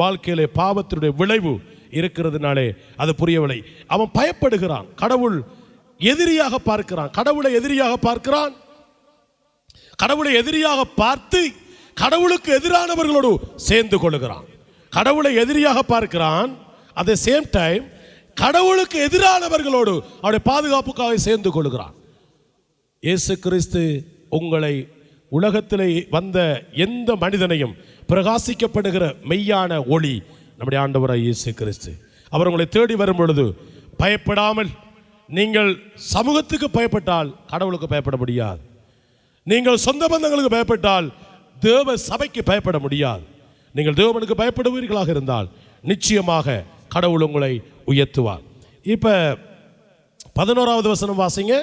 வாழ்க்கையிலே பாவத்தினுடைய விளைவு இருக்கிறதுனாலே அது புரியவில்லை. அவன் பயப்படுகிறான். கடவுள் எதிரியாக பார்க்கிறான். கடவுளை எதிரியாக பார்க்கிறான். கடவுளை எதிரியாக பார்த்து கடவுளுக்கு எதிரானவர்களோடு சேர்ந்து கொள்கிறான். கடவுளை எதிரியாக பார்க்கிறான். அட் தி சேம் டைம் கடவுளுக்கு எதிரானவர்களோடு அவருடைய பாதுகாப்புக்காக சேர்ந்து கொள்கிறான். இயேசு கிறிஸ்து உங்களை உலகத்திலே வந்த எந்த மனிதனையும் பிரகாசிக்கப்படுகிற மெய்யான ஒளி நம்முடைய ஆண்டவராய் இயேசு கிறிஸ்து. அவர் உங்களை தேடி வரும் பொழுது பயப்படாமல், நீங்கள் சமூகத்துக்கு பயப்பட்டால் கடவுளுக்கு பயப்பட முடியாது. நீங்கள் சொந்த பந்தங்களுக்கு பயப்பட்டால் தேவ சபைக்கு பயப்பட முடியாது. நீங்கள் தேவனுக்கு பயப்படுவீர்களாக இருந்தால் நிச்சயமாக கடவுள் உங்களை உயர்த்துவார். இப்ப 11வது வசனம் வாசிங்க.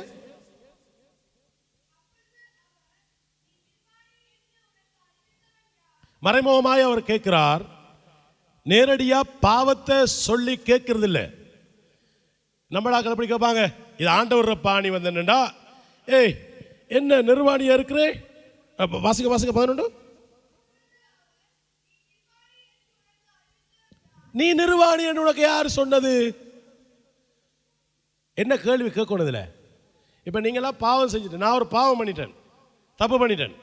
மறைமுகமாய் அவர் கேட்கிறார். நேரடியா பாவத்தை சொல்லி கேட்கறது இல்லை. நம்மளாக்கள் எப்படி கேட்பாங்க? இது ஆண்டவர் பாணி வந்தா, ஏய் என்ன நிர்வாணியா இருக்கிறே, வாசிக்க வாசிக்க 11. நீ நிர்வாணி என்று உனக்கு யார் சொன்னது? என்ன கேள்வி கேட்கணுதுல? இப்போ நீங்களாம் பாவம் செஞ்சுட்டு, நான் ஒரு பாவம் பண்ணிட்டேன், தப்பு பண்ணிட்டேன்.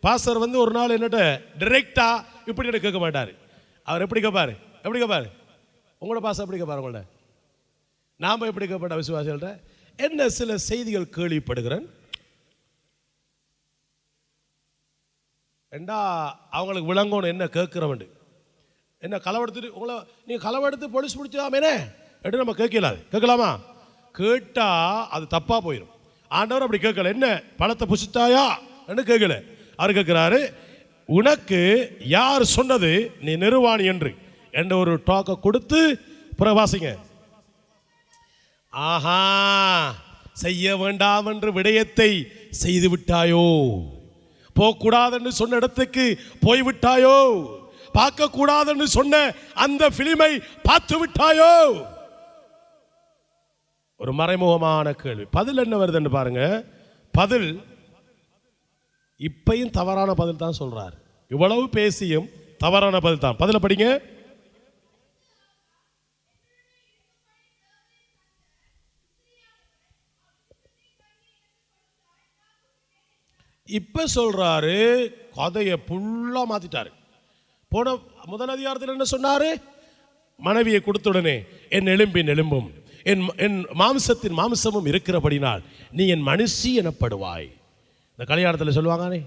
பாஸ்டர் வந்து ஒரு நாள் என்னட்ட டைரெக்டா இப்படி கேட்க மாட்டார். அவர் எப்படி கேட்பாரு? எப்படி கேட்பாரு? உங்களோட பாஸ்டர் எப்படி கேட்பாரு? உங்களோட நாம் எப்படி கேட்பட்ட விசுவாசிகள்கிட்ட என்ன சில செய்திகள் கேள்விப்படுகிறேன் ஏண்டா அவங்களுக்கு விளங்கணும் என்ன கேட்குறவன். என்ன களவெடுத்துட்டு உங்களை நீங்கள் களவெடுத்து போலீஸ் பிடிச்சாமேனே எடுத்து நம்ம கேட்கலாமா? கேட்டால் அது தப்பாக போயிடும். ஆண்டவர் அப்படி கேட்கல. என்ன பணத்தை புசித்தாயா என்று கேட்கல. அவர் கேட்கிறாரு, உனக்கு யார் சொன்னது நீ நிர்வாணி என்று என்ற ஒரு டாக்கை கொடுத்து பிரவாசிங்க. ஆஹா, செய்ய வேண்டாம் என்று விடயத்தை செய்து விட்டாயோ, போகக்கூடாதுன்னு சொன்ன இடத்துக்கு போய்விட்டாயோ, பார்க்க கூடாதுன்னு சொன்ன அந்த பிலிமை பார்த்து விட்டாயோ? ஒரு மறைமுகமான கேள்வி. பதில் என்ன வருதுன்னு பாருங்க. பதில் இப்பையும் தவறான பதில் தான் சொல்றார். இவ்வளவு பேசியும் தவறான பதில் தான். பதில படிங்க. இப்ப சொல்றாரு, கதையை புல்லா மாத்திட்டாரு. போன முதல் அதிகாரத்தில் என்ன சொன்னாரு? மனைவியை கொடுத்த உடனே என் எலும்பின் எலும்பும் என் மாம்சத்தின் மாம்சமும் இருக்கிறபடினால் நீ என் மனுஷி எனப்படுவாய். இந்த கல்யாணத்தில் சொல்லுவாங்கனே,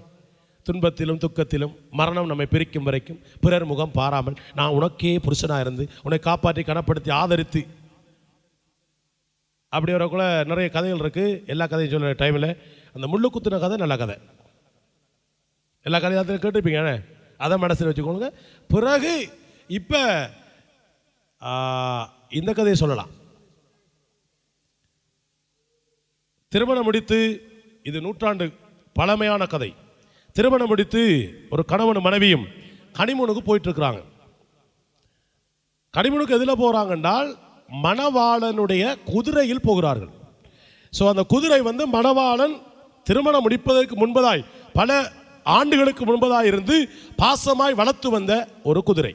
துன்பத்திலும் துக்கத்திலும் மரணம் நம்மை பிரிக்கும் வரைக்கும் பிறர் முகம் பாராமல் நான் உனக்கே புருஷனாக இருந்து உன்னை காப்பாற்றி கனப்படுத்தி ஆதரித்து, அப்படி வரக்குள்ள நிறைய கதைகள் இருக்கு. எல்லா கதையும் சொல்ல டைமில் அந்த முள்ளு குத்துன கதை நல்ல கதை, எல்லா கதையும் கேட்டுருப்பீங்க. அதை மனசில் வச்சுக்கோங்க. பிறகு இப்போ இந்த கதையை சொல்லலாம். திருமணம் முடித்து, இது நூற்றாண்டு பழமையான கதை. திருமணம் முடித்து ஒரு கணவன் மனைவியும் கனிமூனுக்கு போயிட்டு இருக்கிறாங்க. கனிமூனுக்கு எதில் போகிறாங்கன்றால் மணவாளனுடைய குதிரையில் போகிறார்கள். ஸோ அந்த குதிரை வந்து மணவாளன் திருமணம் முடிப்பதற்கு முன்பதாய் பல ஆண்டுகளுக்கு முன்பதாய் இருந்து பாசமாய் வளர்த்து வந்த ஒரு குதிரை.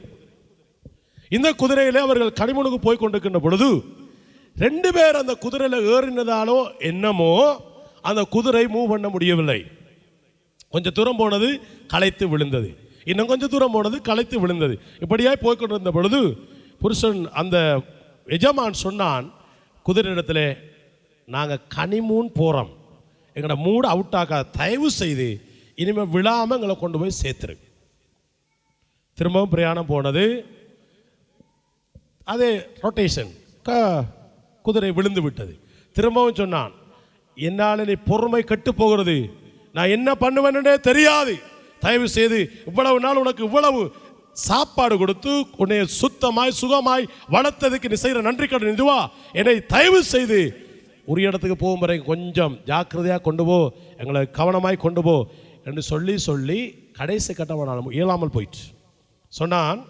இந்த குதிரையிலே அவர்கள் கனிமூனுக்கு போய் கொண்டிருக்கின்ற பொழுது 2 பேர் அந்த குதிரையில் ஏறினதாலோ என்னமோ அந்த குதிரை மூவ் பண்ண முடியவில்லை. கொஞ்சம் தூரம் போனது களைத்து விழுந்தது, இன்னும் கொஞ்சம் தூரம் போனது களைத்து விழுந்தது. இப்படியாய் போய்கொண்டிருந்த பொழுது புருஷன் அந்த எஜமான் சொன்னான் குதிரையிடத்தில், நாங்கள் கனிமூன் போகிறோம், எங்களோட மூடு அவுட் ஆக்காத, தயவு செய்து இனிமேல் விழாமல் எங்களை கொண்டு போய் சேர்த்துரு. திரும்பவும் பிரயாணம் போனது, அதே ரொட்டேஷன், குதிரை விழுந்து விட்டது. திரும்பவும் சொன்னான், என்னால் நீ பொறுமை கெட்டு போகிறது, நான் என்ன பண்ணுவேன்னே தெரியாது, தயவு செய்து இவ்வளவு நாள் உனக்கு இவ்வளவு சாப்பாடு கொடுத்து உன்னை சுத்தமாய் சுகமாய் வளர்த்ததுக்கு நீ செய்கிற நன்றி கடன் இதுவா, என்னை தயவு செய்து உரிய இடத்துக்கு போகும் வரை கொஞ்சம் ஜாக்கிரதையாக கொண்டு போ, எங்களை கவனமாய் கொண்டு போ என்று சொல்லி சொல்லி கடைசி கட்டமான இயலாமல் போயிட்டு சொன்னான்.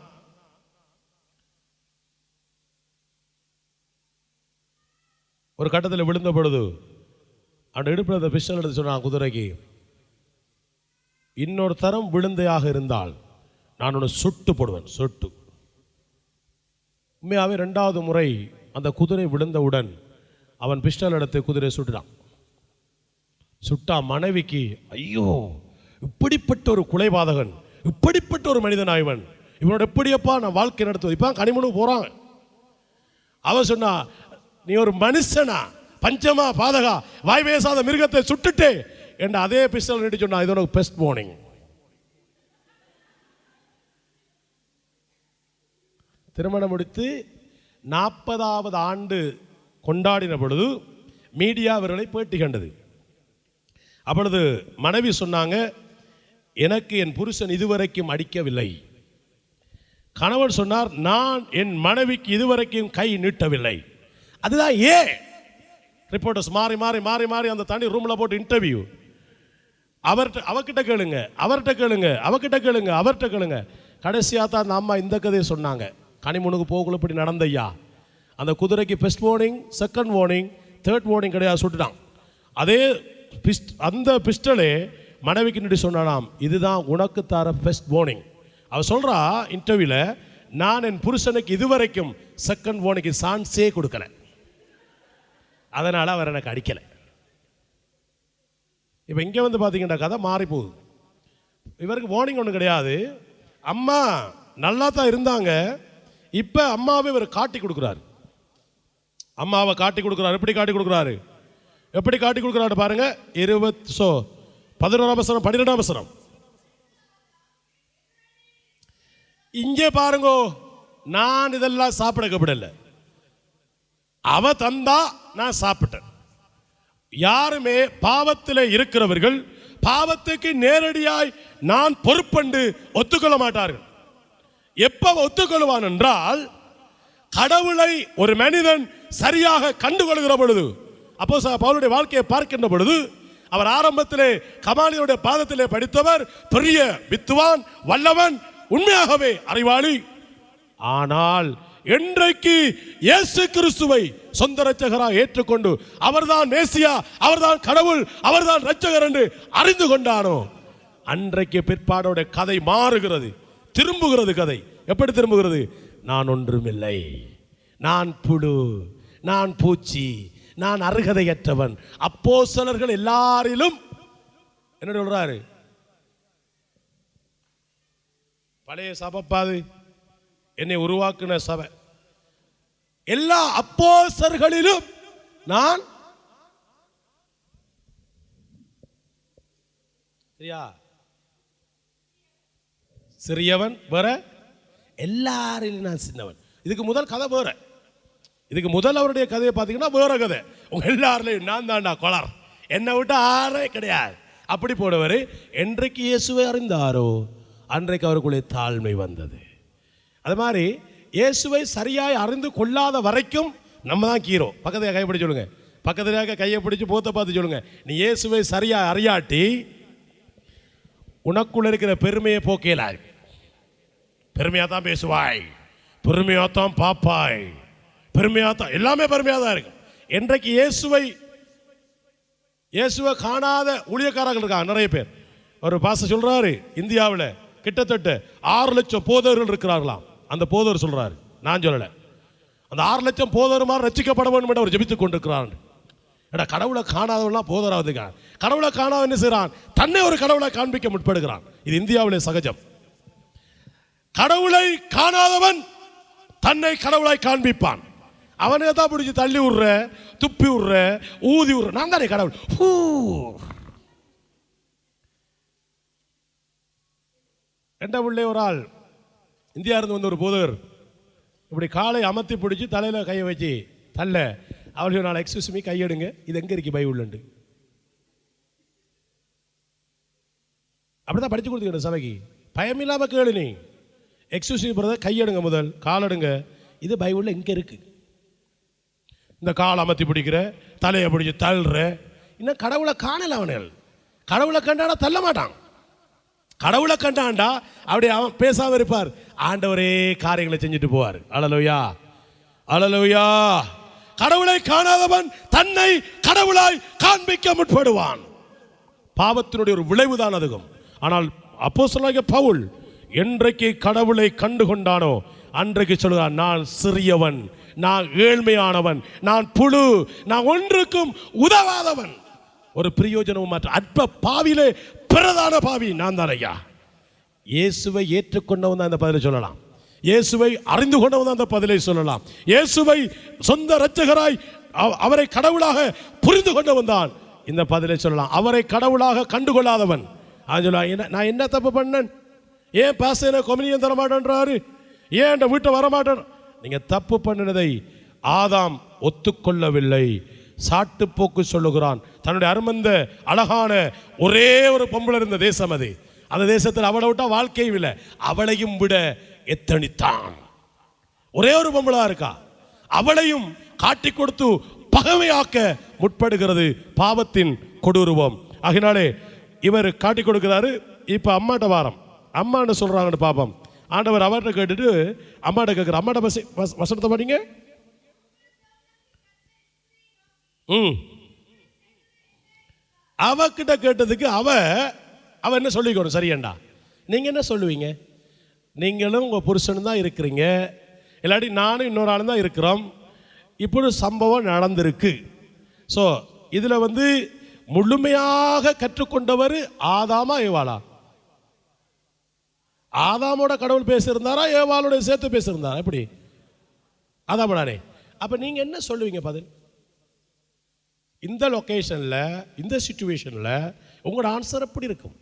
ஒரு கட்டத்தில் விழுந்த பொழுது அந்த இடுப்பில் அந்த பிஸ்டல் எடுத்து சொன்னான் குதிரைக்கு, இன்னொரு தரம் விழுந்தையாக இருந்தால் நான் உன்னை சுட்டு போடுவேன். சுட்டு உண்மையாகவே 2வது முறை அந்த குதிரை விழுந்தவுடன் அவன் பிஸ்டல் எடுத்து குதிரையை சுட்டுட்டான். சுட்டா மனைவிக்கு, ஐயோ இப்படிப்பட்ட ஒரு கொலைபாதகன், இப்படிப்பட்ட ஒரு மனிதன் ஆய்வன், இவனோட எப்படியப்பா நான் வாழ்க்கை நடத்துவது, இப்போ கனிமனுக்கு போகிறான். அவன் சொன்னா, நீ ஒரு மனுஷனா, பஞ்சமா பாதகா, வாய் பேசாத மிருகத்தை சுட்டுட்டே என்ற அதே பிஸ்டல் நீட்டி சொன்னா, இது உனக்கு பெஸ்ட் மார்னிங். திருமணம் முடித்து 40வது ஆண்டு கொண்டாடின பொழுது மீடியா அவர்களை பேட்டி கண்டது. அப்பொழுது மனைவி சொன்னாங்க, எனக்கு என் புருஷன் இதுவரைக்கும் அடிக்கவில்லை. கணவன் சொன்னார், நான் என் மனைவிக்கு இதுவரைக்கும் கை நீட்டவில்லை. அதுதான் ஏன் ரிப்போர்ட்டர்ஸ் மாறி மாறி மாறி மாறி அந்த தனி ரூமில் போட்டு இன்டர்வியூ, அவர்கிட்ட கேளுங்க, அவர்கிட்ட கேளுங்க, அவர்கிட்ட கேளுங்க, அவர்கிட்ட கேளுங்க. கடைசியாக தான் அந்த அம்மா இந்த கதையை சொன்னாங்க, கனிமுனுக்கு போகல இப்படி நடந்தையா, அந்த குதிரைக்கு first warning, second warning, third warning கிடையாது, சுட்டுட்டான். அதே அந்த பிஸ்டலே மனைவிக்கு நின்று சொன்னாலாம், இதுதான் உனக்கு தர ஃபர்ஸ்ட் வார்னிங். அவள் சொல்கிறா இன்டர்வியூவில், நான் என் புருஷனுக்கு இதுவரைக்கும் செகண்ட் வார்னிங்க்கு சான்ஸே கொடுக்கல, அதனால் அவர் எனக்கு அடிக்கலை. இப்போ இங்கே வந்து பார்த்தீங்கன்னா கதை மாறி போகுது. இவருக்கு வார்னிங் ஒன்றும் கிடையாது, அம்மா நல்லா தான் இருந்தாங்க, இப்போ அம்மாவை இவர் காட்டி கொடுக்குறாரு. அம்மாவை காட்டி கொடுக்குறாரு. எப்படி காட்டி கொடுக்குறாரு, எப்படி காட்டி கொடுக்குறாரு பாருங்க. 11 அவசரம் 12 அவசரம் இங்கே பாருங்கோ. நான் இதெல்லாம் சாப்பிட கப்படல, அவ தந்தா நான் சாப்பிட்டேன். யாருமே பாவத்தில் இருக்கிறவர்கள் பாவத்துக்கு நேரடியாய் நான் பொறுப்பண்டு ஒத்துக்கொள்ள மாட்டார்கள். எப்ப ஒத்துக்கொள்வான் என்றால், கடவுளை ஒரு மனிதன் சரியாக கண்டுகொள்கிற பொழுது. அப்போ பவுலுடைய வாழ்க்கையை பார்க்கின்ற பொழுது, அவர் ஆரம்பத்திலே கமாலியுடைய பாதத்திலே படித்தவர், பெரிய வித்துவான், வல்லவன், உண்மையாகவே அறிவாளி. ஆனால் என்றைக்கு இயேசு கிறிஸ்துவை சொந்த இரட்சகராக ஏற்றுக்கொண்டு அவர்தான் மேசியா, அவர்தான் கடவுள், அவர்தான் இரட்சகர் என்று அறிந்து கொண்டானோ, அன்றைக்கு பிற்பாடோட கதை மாறுகிறது, திரும்புகிறது. கதை எப்படி திரும்புகிறது? நான் ஒன்றுமில்லை, நான் புழு, நான் பூச்சி, நான் அருகதையற்றவன். அப்போஸ்தலர்கள் எல்லாரிலும் என்ன சொல்றாரு? பழைய சபைப்பாது, என்னை உருவாக்குன சபை, எல்லா அப்போஸ்தலர்களிலும் நான் சிறியவன், வேற எல்லாரிலும் நான் சின்னவன். இதுக்கு முதல் கதை வேற. இதுக்கு முதல் அவருடைய கதையை பார்த்தீங்கன்னா வேற கதை. உங்க எல்லாரிலையும் நான் தான்டா கொளர், என்னை விட்டு ஆறே கிடையாது அப்படி போடுவார். என்றைக்கு இயேசுவை அறிந்தாரோ அன்றைக்கு அவருக்குள்ளே தாழ்மை வந்தது. அது மாதிரி இயேசுவை சரியாய் அறிந்து கொள்ளாத வரைக்கும் நம்ம தான் கீரோ. பக்கத்தில் கைப்பிடிச்சு சொல்லுங்க, பக்கத்தில் கையை பிடிச்சி போத்த பார்த்து சொல்லுங்க, நீ இயேசுவை சரியாக அறியாட்டி உனக்குள்ள இருக்கிற பெருமையை போக்கலாய். பெருமையாக தான் பேசுவாய், பெருமையாக தான் பாப்பாய், பெருமையாக தான் எல்லாமே பெருமையாக தான் இருக்கும். என்றைக்கு இயேசுவை காணாத ஊழியக்காரர்கள் இருக்காங்க நிறைய பேர். ஒரு பாஸ்டர் சொல்றாரு, இந்தியாவில் கிட்டத்தட்ட 6 லட்சம் போதவர்கள் இருக்கிறார்களாம். அந்த போதவர் சொல்றாரு, நான் சொல்லலை, அந்த 6 லட்சம் போதவருமாறு ரட்சிக்கப்பட வேண்டும் என்று அவர் ஜெபித்துக் கொண்டிருக்கிறார். ஏடா, கடவுளை காணாதவெல்லாம் போதராவதுக்கான். கடவுளை காணாத என்ன செய்கிறான்? தன்னை ஒரு கடவுளை காண்பிக்க முற்படுகிறான். இது இந்தியாவிலே சகஜம். கடவுளை காணாதவன் தன்னை கடவுளாய் காண்பிப்பான். அவனை தான் பிடிச்சி தள்ளி விடுற, துப்பி விடுற, ஊதி விடுற, நான் தானே கடவுள். ரெண்டாம் பிள்ளை ஒரு ஆள் இந்தியா இருந்து வந்த ஒரு போதவர் இப்படி காலை அமர்த்தி பிடிச்சி தலையில் கையை வச்சு தள்ள, அவள் நாள் எக்ஸ்கியூஸ் மீ கையெடுங்க, இது எங்கே இருக்கு பைபிள்ண்டு. அப்படிதான் படித்து கொடுத்துக்கிட்ட சபைக்கு. பயமில்லாமல் கேளு. நீ எக்ஸ்க்ளூசிவ் பிரதர், கையெடுங்க, முதல் காலெடுங்க. இது பைபிளில் இங்கே இருக்கு. இந்த கால் அமர்த்தி பிடிக்கிற, தலையை பிடிச்சி தள்ளுற, இன்னும் கடவுளை காணல. அவர்கள் கடவுளை கண்டாடா தள்ள மாட்டான். கடவுளை கண்டாண்டா அப்படி அவன் பேசாம இருப்பார். ஆண்டவரே காரியங்களை செஞ்சுட்டு போவார். அல்லேலூயா, அல்லேலூயா. கடவுளை காணாதவன் தன்னை கடவுளாய் காண்பிக்க முற்படுவான். பாவத்தினுடைய ஒரு விளைவுதான் அதுவும். ஆனால் அப்போஸ்தலனாகிய பவுல் என்றைக்கு கடவுளை கண்டு கொண்டானோ அன்றைக்கு சொல்கிறான், நான் சிறியவன், நான் ஏழ்மையானவன், நான் புழு, நான் ஒன்றுக்கும் உதவாதவன், ஒரு பிரயோஜனமும் மாற்ற அற்ப பாவிலே பிரதான பாவி நான் தான் ஐயா. இயேசுவை ஏற்றுக்கொண்டவன் தான் இந்த பதிலை சொல்லலாம். இயேசுவை அறிந்து கொண்டவன் தான் அந்த பதிலை சொல்லலாம். இயேசுவை சொந்த இரட்சகராய் அவரை கடவுளாக புரிந்து கொண்டவன் தான் இந்த பதிலை சொல்லலாம். அவரை கடவுளாக கண்டுகொள்ளாதவன் நான் என்ன தப்பு பண்ணேன், ஏன் பாஸ்டர் கொம்யூனியன் தர மாட்டேன்றாரு, ஏன் என் வீட்டை வரமாட்டேன். நீங்க தப்பு பண்ணினதை ஆதாம் ஒத்துக்கொள்ளவில்லை. சாட்டு போக்கு சொல்லுகிறான். தன்னுடைய அருமந்த அழகான ஒரே ஒரு பொம்பளை இருந்த தேசம் அது. அந்த தேசத்தில் அவளை விட்டா வாழ்க்கையும் இல்லை, அவளையும் விட எத்தனித்தான். ஒரே ஒரு பொம்பளா இருக்கா, அவளையும் காட்டி கொடுத்து பகைமையாக்க முற்படுகிறது பாவத்தின் கொடூருவம். ஆகினாலே இவர் காட்டி கொடுக்கிறாரு. இப்ப அம்மாட்ட வாரம், அம்மா என்ன சொல்றாங்கன்னு பாப்போம். ஆண்டவர் அவர்கிட்ட கேட்டுட்டு அம்மாட்ட கேட்கிற. அம்மாட்ட வசனத்தை படிங்க. அவகிட்ட கேட்டதுக்கு அவ என்ன சொல்லிக்கணும் சரியண்டா. நீங்க என்ன சொல்லுவீங்க? நீங்களும் உங்க புருஷனும் தான் இருக்கிறீங்க, இல்லாட்டி நானும் இன்னொரு ஆளும் தான் இருக்கிறோம். இப்படி சம்பவம் நடந்திருக்கு. ஸோ இதுல முழுமையாக கற்றுக்கொண்டவர் ஆதாமா ஏவாளா? ஆதாமோட கடவுள் பேசியிருந்தாரா, ஏவாளோட சேர்த்து பேசியிருந்தாரா? எப்படி? ஆதாமோடானே. அப்ப நீங்க என்ன சொல்லுவீங்க பதில்? இந்த லொகேஷன்ல, இந்த சிச்சுவேஷன்ல உங்களோட ஆன்சர் எப்படி இருக்கும்?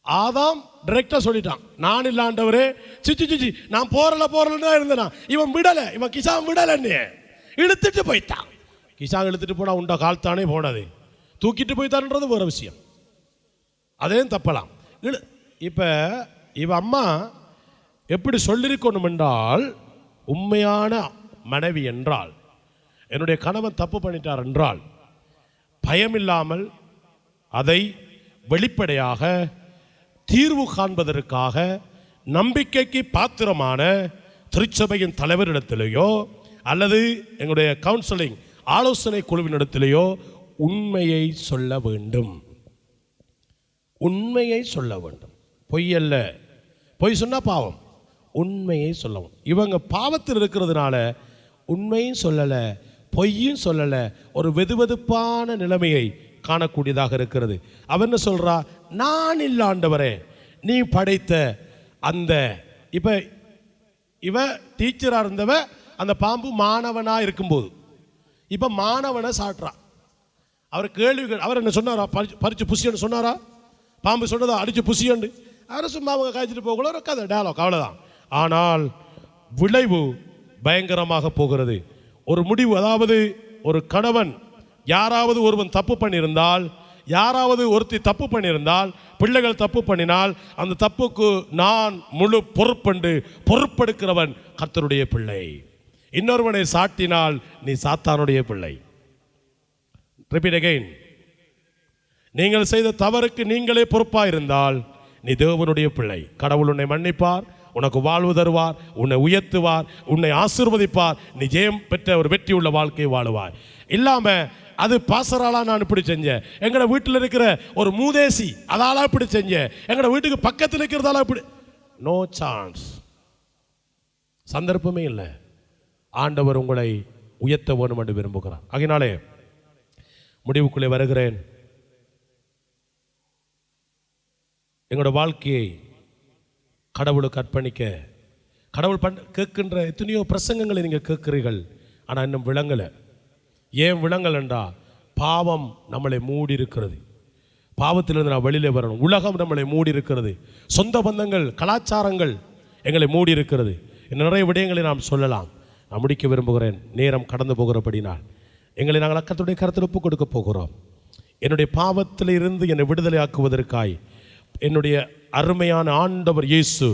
ஆதாம் டைரக்டா சொல்லிட்டான், நான் இல்ல ஆண்டவரே, சிச்சி நான் போறலன்னு தான் இருந்தேன். இவன் விடல, இவன் கிசான் விடலன்னு இழுத்துட்டு போயிட்டான். கிசான் இழுத்துட்டு போனா உண்டா கால் தானே போனது, தூக்கிட்டு போய்த்தான்ன்றது வேற விஷயம், அதையும் தப்பலாம். இப்ப இவ அம்மா எப்படி சொல்லிருக்கணும் என்றால், உண்மையான மனைவி என்றால், என்னுடைய கணவன் தப்பு பண்ணிட்டார் என்றால் பயமில்லாமல் அதை வெளிப்படையாக தீர்வு காண்பதற்காக நம்பிக்கைக்கு பாத்திரமான திருச்சபையின் தலைவரிடத்திலேயோ அல்லது எங்களுடைய கவுன்சிலிங் ஆலோசனை குழுவினிடத்திலேயோ உண்மையை சொல்ல வேண்டும். உண்மையை சொல்ல வேண்டும், பொய் அல்ல. பொய் சொன்னா பாவம், உண்மையை சொல்லவும். இவங்க பாவத்தில் இருக்கிறதுனால உண்மையும் சொல்லல, பொய்யும் சொல்லல, ஒரு வெதுவெதுப்பான நிலைமையை காணக்கூடியதாக இருக்கிறது. அவன் என்ன சொல்றா? நான் இல்ல ஆண்டவரே, நீ படைத்த அந்த இப்ப இவ டீச்சரா இருந்தவ அந்த பாம்பு மாணவனா இருக்கும்போது இப்ப மாணவனை சாட்டுறா. அவர் கேள்விகள், அவர் என்ன சொன்னாரா? பறிச்சு புசியன்னு சொன்னாரா? பாம்பு சொன்னதா அடிச்சு புசியண்டு? அவர் சும்மா அவங்க காய்ச்சிட்டு போகல, ஒரு கதை டயலாக், அவ்வளவுதான். ஆனால் விளைவு பயங்கரமாக போகிறது. ஒரு முடிவு, அதாவது ஒரு கணவன் யாராவது ஒருவன் தப்பு பண்ணியிருந்தால், யாராவது ஒருத்தி தப்பு பண்ணியிருந்தால், பிள்ளைகள் தப்பு பண்ணினால் அந்த தப்புக்கு நான் முழு பொறுப்பெடுக்கிறவன் கர்த்தருடைய பிள்ளை. இன்னொருவனை சாட்டினால் நீ சாத்தானுடைய பிள்ளை. Repeat again. நீங்கள் செய்த தவறுக்கு நீங்களே பொறுப்பாயிருந்தால் நீ தேவனுடைய பிள்ளை. கடவுள் உன்னை மன்னிப்பார், உனக்கு வாழ்வு தருவார், உன்னை உயர்த்துவார், உன்னை ஆசீர்வதிப்பார். நீ ஜெயம் பெற்ற ஒரு வெற்றி உள்ள வாழ்க்கை வாழுவார். இல்லாம அது பாசராலா நான் இப்படி செஞ்சேன், எங்கட வீட்டில் இருக்கிற ஒரு மூதேசி அதால இப்படி செஞ்சேன், எங்கட வீட்டுக்கு பக்கத்தில் இருக்கிறதால இப்படி, நோ சான்ஸ், சந்தர்ப்பமே இல்லை. ஆண்டவர் உங்களை உயர்த்த வேணும் என்று விரும்புகிறார். ஆகினாலே முடிவுக்குள்ளே வருகிறேன். எங்களோட வாழ்க்கையை கடவுளுக்கு அர்ப்பணிக்க, கடவுள் கேட்கின்ற எத்தனையோ பிரசங்கங்களை நீங்கள் கேட்கிறீர்கள், ஆனால் இன்னும் விளங்கலை. ஏன் விளங்கலண்டா? பாவம் நம்மளை மூடி இருக்கிறது. பாவத்திலிருந்து நான் வெளியிலே வரணும். உலகம் நம்மளை மூடி இருக்கிறது. சொந்த பந்தங்கள், கலாச்சாரங்கள் எங்களை மூடி இருக்கிறது. நிறைய விடயங்களை நாம் சொல்லலாம். நான் முடிக்க விரும்புகிறேன். நேரம் கடந்து போகிறபடினால் எங்களை நாங்கள் கர்த்தருடைய கரத்தில் ஒப்புக் கொடுக்க போகிறோம். என்னுடைய பாவத்தில் இருந்து என்னை விடுதலை ஆக்குவதற்காய் என்னுடைய அருமையான ஆண்டவர் இயேசு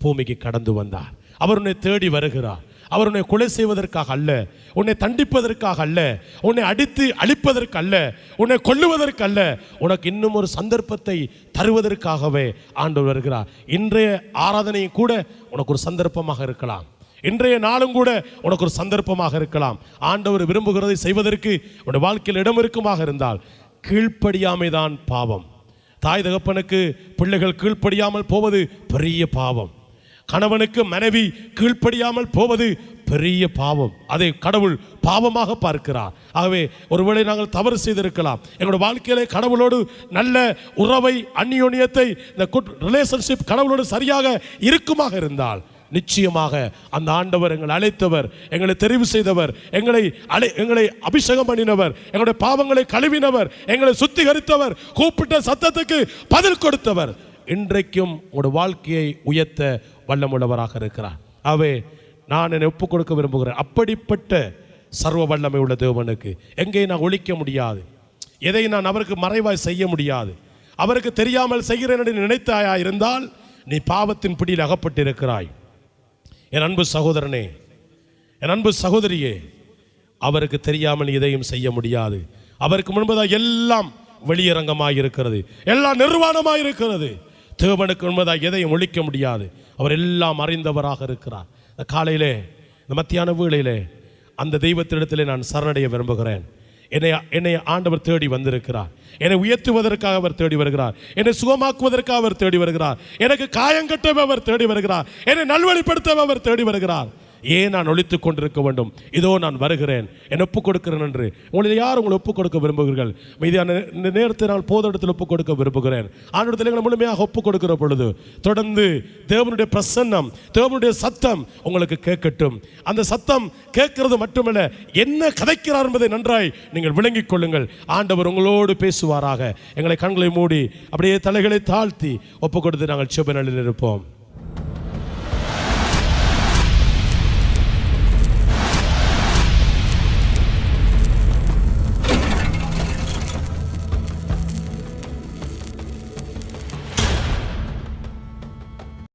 பூமிக்கு கடந்து வந்தார். அவர் உன்னை தேடி வருகிறார். அவர் உன்னை கொலை செய்வதற்காக அல்ல, உன்னை தண்டிப்பதற்காக அல்ல, உன்னை அடித்து அழிப்பதற்கு அல்ல, உன்னை கொல்லுவதற்கு அல்ல, உனக்கு இன்னும் ஒரு சந்தர்ப்பத்தை தருவதற்காகவே ஆண்டவர் வருகிறார். இன்றைய ஆராதனையும் கூட உனக்கு ஒரு சந்தர்ப்பமாக இருக்கலாம். இன்றைய நாளும் கூட உனக்கு ஒரு சந்தர்ப்பமாக இருக்கலாம். ஆண்டவர் விரும்புகிறதை செய்வதற்கு உன்னுடைய வாழ்க்கையில் இடம் இருக்குமாக இருந்தால், கீழ்ப்படியாமை தான் பாவம். தாய் தகப்பனுக்கு பிள்ளைகள் கீழ்ப்படியாமல் போவது பெரிய பாவம். கணவனுக்கு மனைவி கீழ்ப்படியாமல் போவது பெரிய பாவம். அதை கடவுள் பாவமாக பார்க்கிறார். ஆகவே ஒருவேளை நாங்கள் தவறு செய்திருக்கலாம். எங்களுடைய வாழ்க்கையிலே கடவுளோடு நல்ல உறவை, அந்நியோன்யத்தை, இந்த குட் ரிலேஷன்ஷிப் கடவுளோடு சரியாக இருக்குமாக இருந்தால், நிச்சயமாக அந்த ஆண்டவர் எங்களை அழைத்தவர், எங்களை தெரிவு செய்தவர், எங்களை அபிஷேகம் பண்ணினவர், எங்களுடைய பாவங்களை கழுவினவர், எங்களை சுத்திகரித்தவர், கூப்பிட்ட சத்தத்துக்கு பதில் கொடுத்தவர் இன்றைக்கும் உங்களுடைய வாழ்க்கையை உயர்த்த வல்லமுள்ளவராக இருக்கிறார். ஆகவே நான் என்னை ஒப்புக் கொடுக்க விரும்புகிறேன். அப்படிப்பட்ட சர்வ வல்லமை உள்ள தேவனுக்கு எங்கே நான் ஒழிக்க முடியாது, எதை நான் அவருக்கு மறைவாய் செய்ய முடியாது. அவருக்கு தெரியாமல் செய்கிறேன் என்று நினைத்தாயா இருந்தால் நீ பாவத்தின் பிடியில் அகப்பட்டிருக்கிறாய். என் அன்பு சகோதரனே, என் அன்பு சகோதரியே, அவருக்கு தெரியாமல் எதையும் செய்ய முடியாது. அவருக்கு முன்பதாக எல்லாம் வெளியரங்கமாக இருக்கிறது, எல்லாம் நிர்வாணமாக இருக்கிறது. தேவனுக்கு முன்பதாக எதையும் ஒழிக்க முடியாது. அவர் எல்லாம் அறிந்தவராக இருக்கிறார். இந்த காலையிலே, இந்த மத்தியான வேளையிலே அந்த தெய்வத்திடத்திலே நான் சரணடைய விரும்புகிறேன். என்னை ஆண்டவர் தேடி வந்திருக்கிறார். என்னை உயர்த்துவதற்காக அவர் தேடி வருகிறார். என்னை சுகமாக்குவதற்காக அவர் தேடி வருகிறார். எனக்கு காயங்கட்டவே அவர் தேடி வருகிறார். என்னை நல்வழிப்படுத்தவே அவர் தேடி வருகிறார். ஏன் நான் ஒழித்து கொண்டிருக்க வேண்டும்? இதோ நான் வருகிறேன், என் ஒப்புக் கொடுக்கிறேன் என்று. உங்களை யார் உங்களை ஒப்புக் கொடுக்க விரும்புகிறீர்கள்? மீதியான நேரத்தை நான் போத இடத்தில் ஒப்புக் கொடுக்க விரும்புகிறேன். ஆண்டவரிடத்தில் எங்களை முழுமையாக ஒப்புக் கொடுக்கிற பொழுது தொடர்ந்து தேவனுடைய பிரசன்னம், தேவனுடைய சத்தம் உங்களுக்கு கேட்கட்டும். அந்த சத்தம் கேட்கிறது மட்டுமல்ல, என்ன கதைக்கிறார் என்பதை நன்றாய் நீங்கள் விளங்கிக் கொள்ளுங்கள். ஆண்டவர் உங்களோடு பேசுவாராக. எங்களை கண்களை மூடி அப்படியே தலைகளை தாழ்த்தி ஒப்புக் கொடுத்து நாங்கள் செப நிலையில் இருப்போம்.